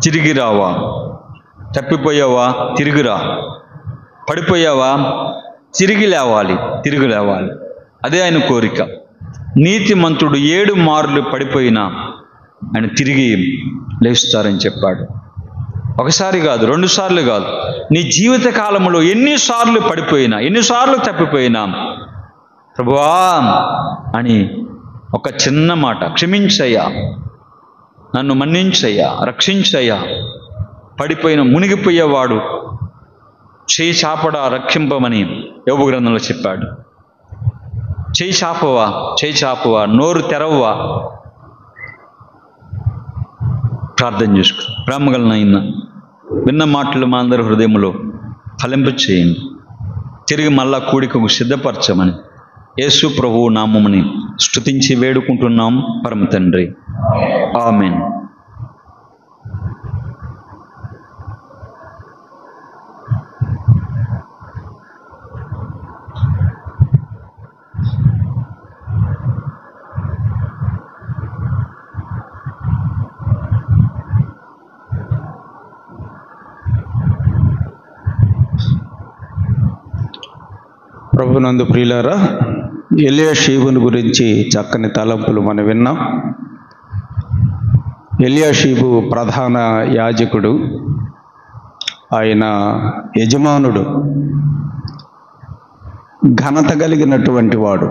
తిరిగి రావా? తప్పిపోయావా? తిరిగి రా. పడిపోయావా? తిరిగి లేవాలి. అదే ఆయన కోరిక. నీతిమంతుడు 7 మార్లు పడిపోయినా ఆయన తిరిగి లేస్తారని చెప్పాడు. ఒకసారి కాదు, 2 సార్లు కాదు, నీ జీవిత కాలంలో ఎన్నిసార్లు పడిపోయినా, ఎన్నిసార్లు తప్పిపోయినా ప్రభువా అని ఒక చిన్న మాట, క్షమించయ్యా, నన్ను మన్నించయ్యా, రక్షించయ్యా. పడిపోయిన మునిగిపోయేవాడు చేయి చాపడా రక్షింపమని యోబు గ్రంథంలో చెప్పాడు. చేయి చాపవా, నోరు తెరవవా? ప్రార్థన చేసుకో. ప్రేమగలనైనా విన్న మాటలు మా అందరి హృదయంలో ఫలింప చేయండి. తిరిగి మళ్ళా కూడికకు సిద్ధపరచమని యేసు ప్రభువు నామముని స్తుతించి వేడుకుంటున్నాం పరమ తండ్రి. ఆమేన్. ప్రభునందు ప్రియులారా, ఎలీషీబుని గురించి చక్కని తలంపులు మనం విన్నాం. ఎలీషీబు ప్రధాన యాజకుడు, ఆయన యజమానుడు, ఘనత కలిగినటువంటి వాడు.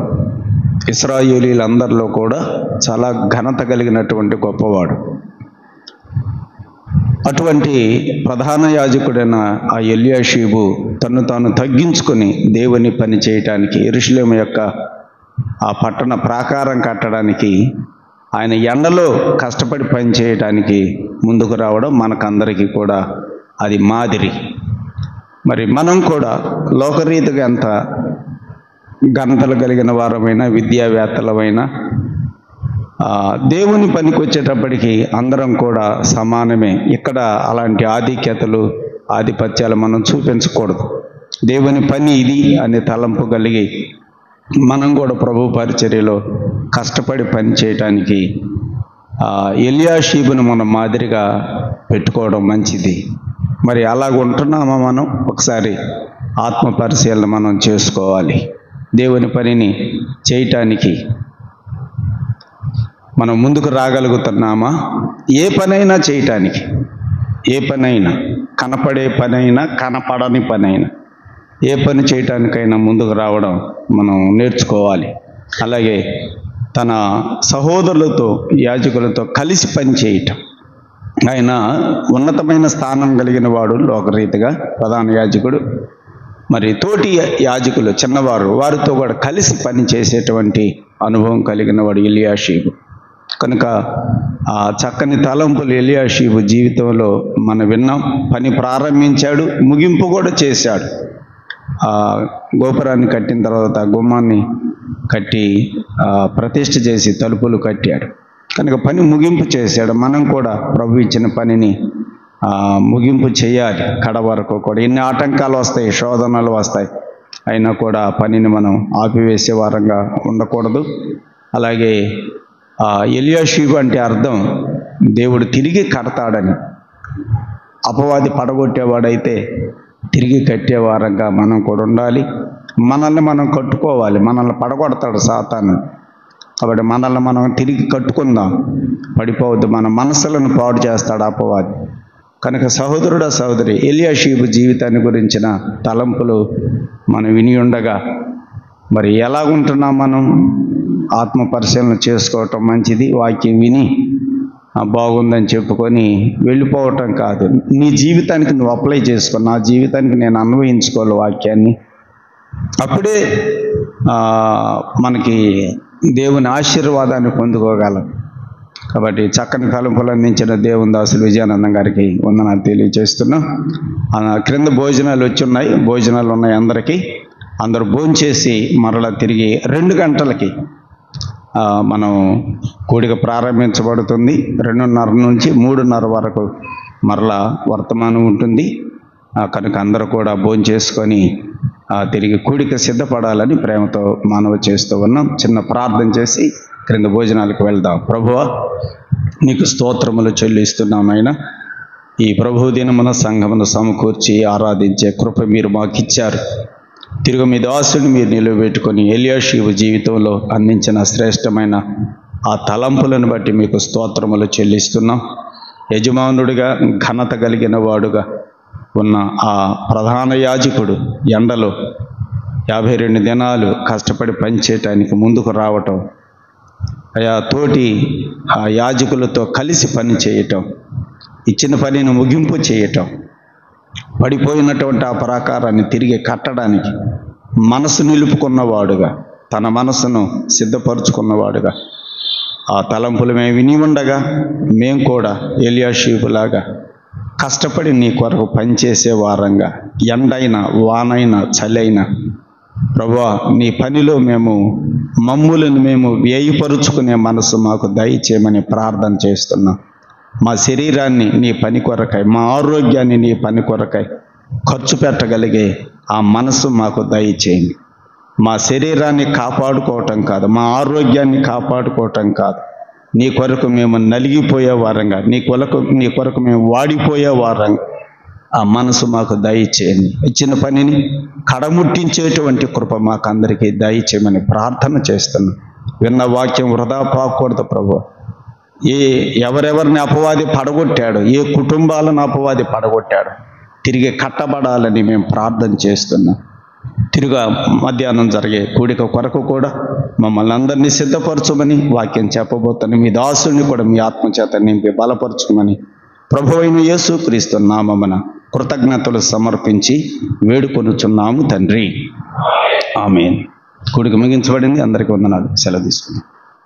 ఇశ్రాయేలీలందరిలో కూడా చాలా ఘనత కలిగినటువంటి గొప్పవాడు. అటువంటి ప్రధాన యాజకుడైన ఆ ఎలీషీబు తను తాను తగ్గించుకొని దేవుని పని చేయటానికి, యెరూషలేము యొక్క ఆ పట్టణ ప్రాకారం కట్టడానికి, ఆయన ఎండలో కష్టపడి పని చేయటానికి ముందుకు రావడం మనకందరికీ కూడా అది మాదిరి. మరి మనం కూడా లోకరీతిగా ఎంత ఘనతలు కలిగిన వారమైనా, విద్యావేత్తలమైనా, దేవుని పనికి వచ్చేటప్పటికి అందరం కూడా సమానమే. ఇక్కడ అలాంటి ఆధిక్యతలు, ఆధిపత్యాలు మనం చూపించకూడదు. దేవుని పని ఇది అనే తలంపు కలిగి మనం కూడా ప్రభు పరిచర్యలో కష్టపడి పని చేయటానికి ఎలీషీబును మనం మాదిరిగా పెట్టుకోవడం మంచిది. మరి అలాగ ఉంటున్నామా? మనం ఒకసారి ఆత్మ పరిశీలన మనం చేసుకోవాలి. దేవుని పనిని చేయటానికి మనం ముందుకు రాగలుగుతున్నామా? ఏ పనైనా చేయటానికి, ఏ పనైనా, కనపడే పనైనా, కనపడని పనైనా, ఏ పని చేయటానికైనా ముందుకు రావడం మనం నేర్చుకోవాలి. అలాగే తన సహోదరులతో, యాజకులతో కలిసి పని చేయటం. ఆయన ఉన్నతమైన స్థానం కలిగిన వాడు లోకరీతిగా, ప్రధాన యాజకుడు. మరి తోటి యాజకులు చిన్నవారు, వారితో కూడా కలిసి పని చేసేటువంటి అనుభవం కలిగిన వాడు ఎలీషీబు. కనుక ఆ చక్కని తలంపులు ఎలీషీబు జీవితంలో మనం విన్నాం. పని ప్రారంభించాడు, ముగింపు కూడా చేశాడు. ఆ గోపురాన్ని కట్టిన తర్వాత గుమ్మాన్ని కట్టి ప్రతిష్ఠ చేసి తలుపులు కట్టాడు. కనుక పని ముగింపు చేశాడు. మనం కూడా ప్రభు ఇచ్చిన పనిని ముగింపు చేయాలి. కడ వరకు కూడా ఎన్ని ఆటంకాలు వస్తాయి, శోధనలు వస్తాయి, అయినా కూడా పనిని మనం ఆపివేసే వారంగా ఉండకూడదు. అలాగే ఎలియాషీబు అంటే అర్థం దేవుడు తిరిగి కడతాడని. అపవాది పడగొట్టేవాడైతే తిరిగి కట్టే వారంగా మనం కూడా ఉండాలి. మనల్ని మనం కట్టుకోవాలి. మనల్ని పడగొడతాడు సాతాను, కాబట్టి మనల్ని మనం తిరిగి కట్టుకుందాం. పడిపోవద్దు. మన మనసులను పాడు చేస్తాడు అపవాది. కనుక సహోదరుడా సహోదరి, ఎలియాషీబు జీవితాన్ని గురించిన తలంపులు మనం విని ఉండగా మరి ఎలాగుంటున్నాం మనం ఆత్మ పరిశీలన చేసుకోవటం మంచిది. వాక్యం విని బాగుందని చెప్పుకొని వెళ్ళిపోవటం కాదు. నీ జీవితానికి నువ్వు అప్లై చేసుకో. నా జీవితానికి నేను అన్వయించుకోవాలి వాక్యాన్ని. అప్పుడే మనకి దేవుని ఆశీర్వాదాన్ని పొందుకోగలం. కాబట్టి చక్కని తలంపులు అందించిన దేవుని దాసులు విజయానందం గారికి వందనాలు తెలియజేస్తున్నాం. క్రింద భోజనాలు వచ్చి ఉన్నాయి, భోజనాలు ఉన్నాయి అందరికీ. అందరూ భోంచేసి మరలా తిరిగి 2 గంటలకి మనం కూడిక ప్రారంభించబడుతుంది. 2:30 నుంచి 3:30 వరకు మరలా వర్తమానం ఉంటుంది. కనుక అందరూ కూడా భోంచేసుకొని తిరిగి కూడిక సిద్ధపడాలని ప్రేమతో మనవి చేస్తూ ఉన్నాం. చిన్న ప్రార్థన చేసి క్రింద భోజనాలకు వెళ్దాం. ప్రభువా, నీకు స్తోత్రములు చెల్లిస్తున్నాం. అయినా ఈ ప్రభు దినమున సంఘమును సమకూర్చి ఆరాధించే కృప మీరు మాకు ఇచ్చారు. తిరుగు మీ దాసుని మీరు నిలబెట్టుకొని ఎలియాషీబు జీవితంలో అందించిన శ్రేష్టమైన ఆ తలంపులను బట్టి మీకు స్తోత్రములు చెల్లిస్తున్నాం. యజమానుడిగా ఘనత కలిగిన వాడుగా ఉన్న ఆ ప్రధాన యాజకుడు ఎండలో 52 దినాలు కష్టపడి పనిచేయటానికి ముందుకు రావటం, తోటి ఆ యాజకులతో కలిసి పని చేయటం, ఇచ్చిన పనిని ముగింపు చేయటం, పడిపోయినటువంటి ఆ ప్రాకారాన్ని తిరిగి కట్టడానికి మనసు నిలుపుకున్నవాడుగా, తన మనసును సిద్ధపరుచుకున్నవాడుగా ఆ తలంపులు మేము విని ఉండగా మేము కూడా ఎలియాషీబులాగా కష్టపడి నీ కొరకు పనిచేసే వారంగా, ఎండైనా వానైనా చలైనా ప్రభువా నీ పనిలో మమ్ములను మేము వ్యయపరుచుకునే మనసు మాకు దయచేయమని ప్రార్థన చేస్తున్నాం. మా శరీరాన్ని నీ పని కొరకై, మా ఆరోగ్యాన్ని నీ పని కొరకై ఖర్చు పెట్టగలిగే ఆ మనసు మాకు దయచేయండి. మా శరీరాన్ని కాపాడుకోవటం కాదు, మా ఆరోగ్యాన్ని కాపాడుకోవటం కాదు, నీ కొరకు మేము నలిగిపోయే వారంగా, నీ కొరకు మేము వాడిపోయే వారంగా ఆ మనసు మాకు దయచేయండి. ఇచ్చిన పనిని కడముట్టించేటువంటి కృప మాకు అందరికీ దయచేయమని ప్రార్థన చేస్తున్నాం. విన్న వాక్యం వృధా పోకూడదు ప్రభు. ఎవరెవరిని అపవాది పడగొట్టాడు, ఏ కుటుంబాలను అపవాది పడగొట్టాడు, తిరిగి కట్టబడాలని మేము ప్రార్థన చేస్తున్నాం. తిరుగా మధ్యాహ్నం జరిగే కూడిక కొరకు కూడా మమ్మల్ని అందరినీ సిద్ధపరచమని వాక్యం చెప్పబోతున్న మీ దాసుని కూడా మీ ఆత్మచేత నింపి బలపరచుమని ప్రభువైన యేసుక్రీస్తు నామమున కృతజ్ఞతలు సమర్పించి వేడుకొనుచున్నాము తండ్రి. ఆమేన్. కూడిక ముగించబడింది. అందరికీ వందనాలు. సెలవు తీసుకుందాం.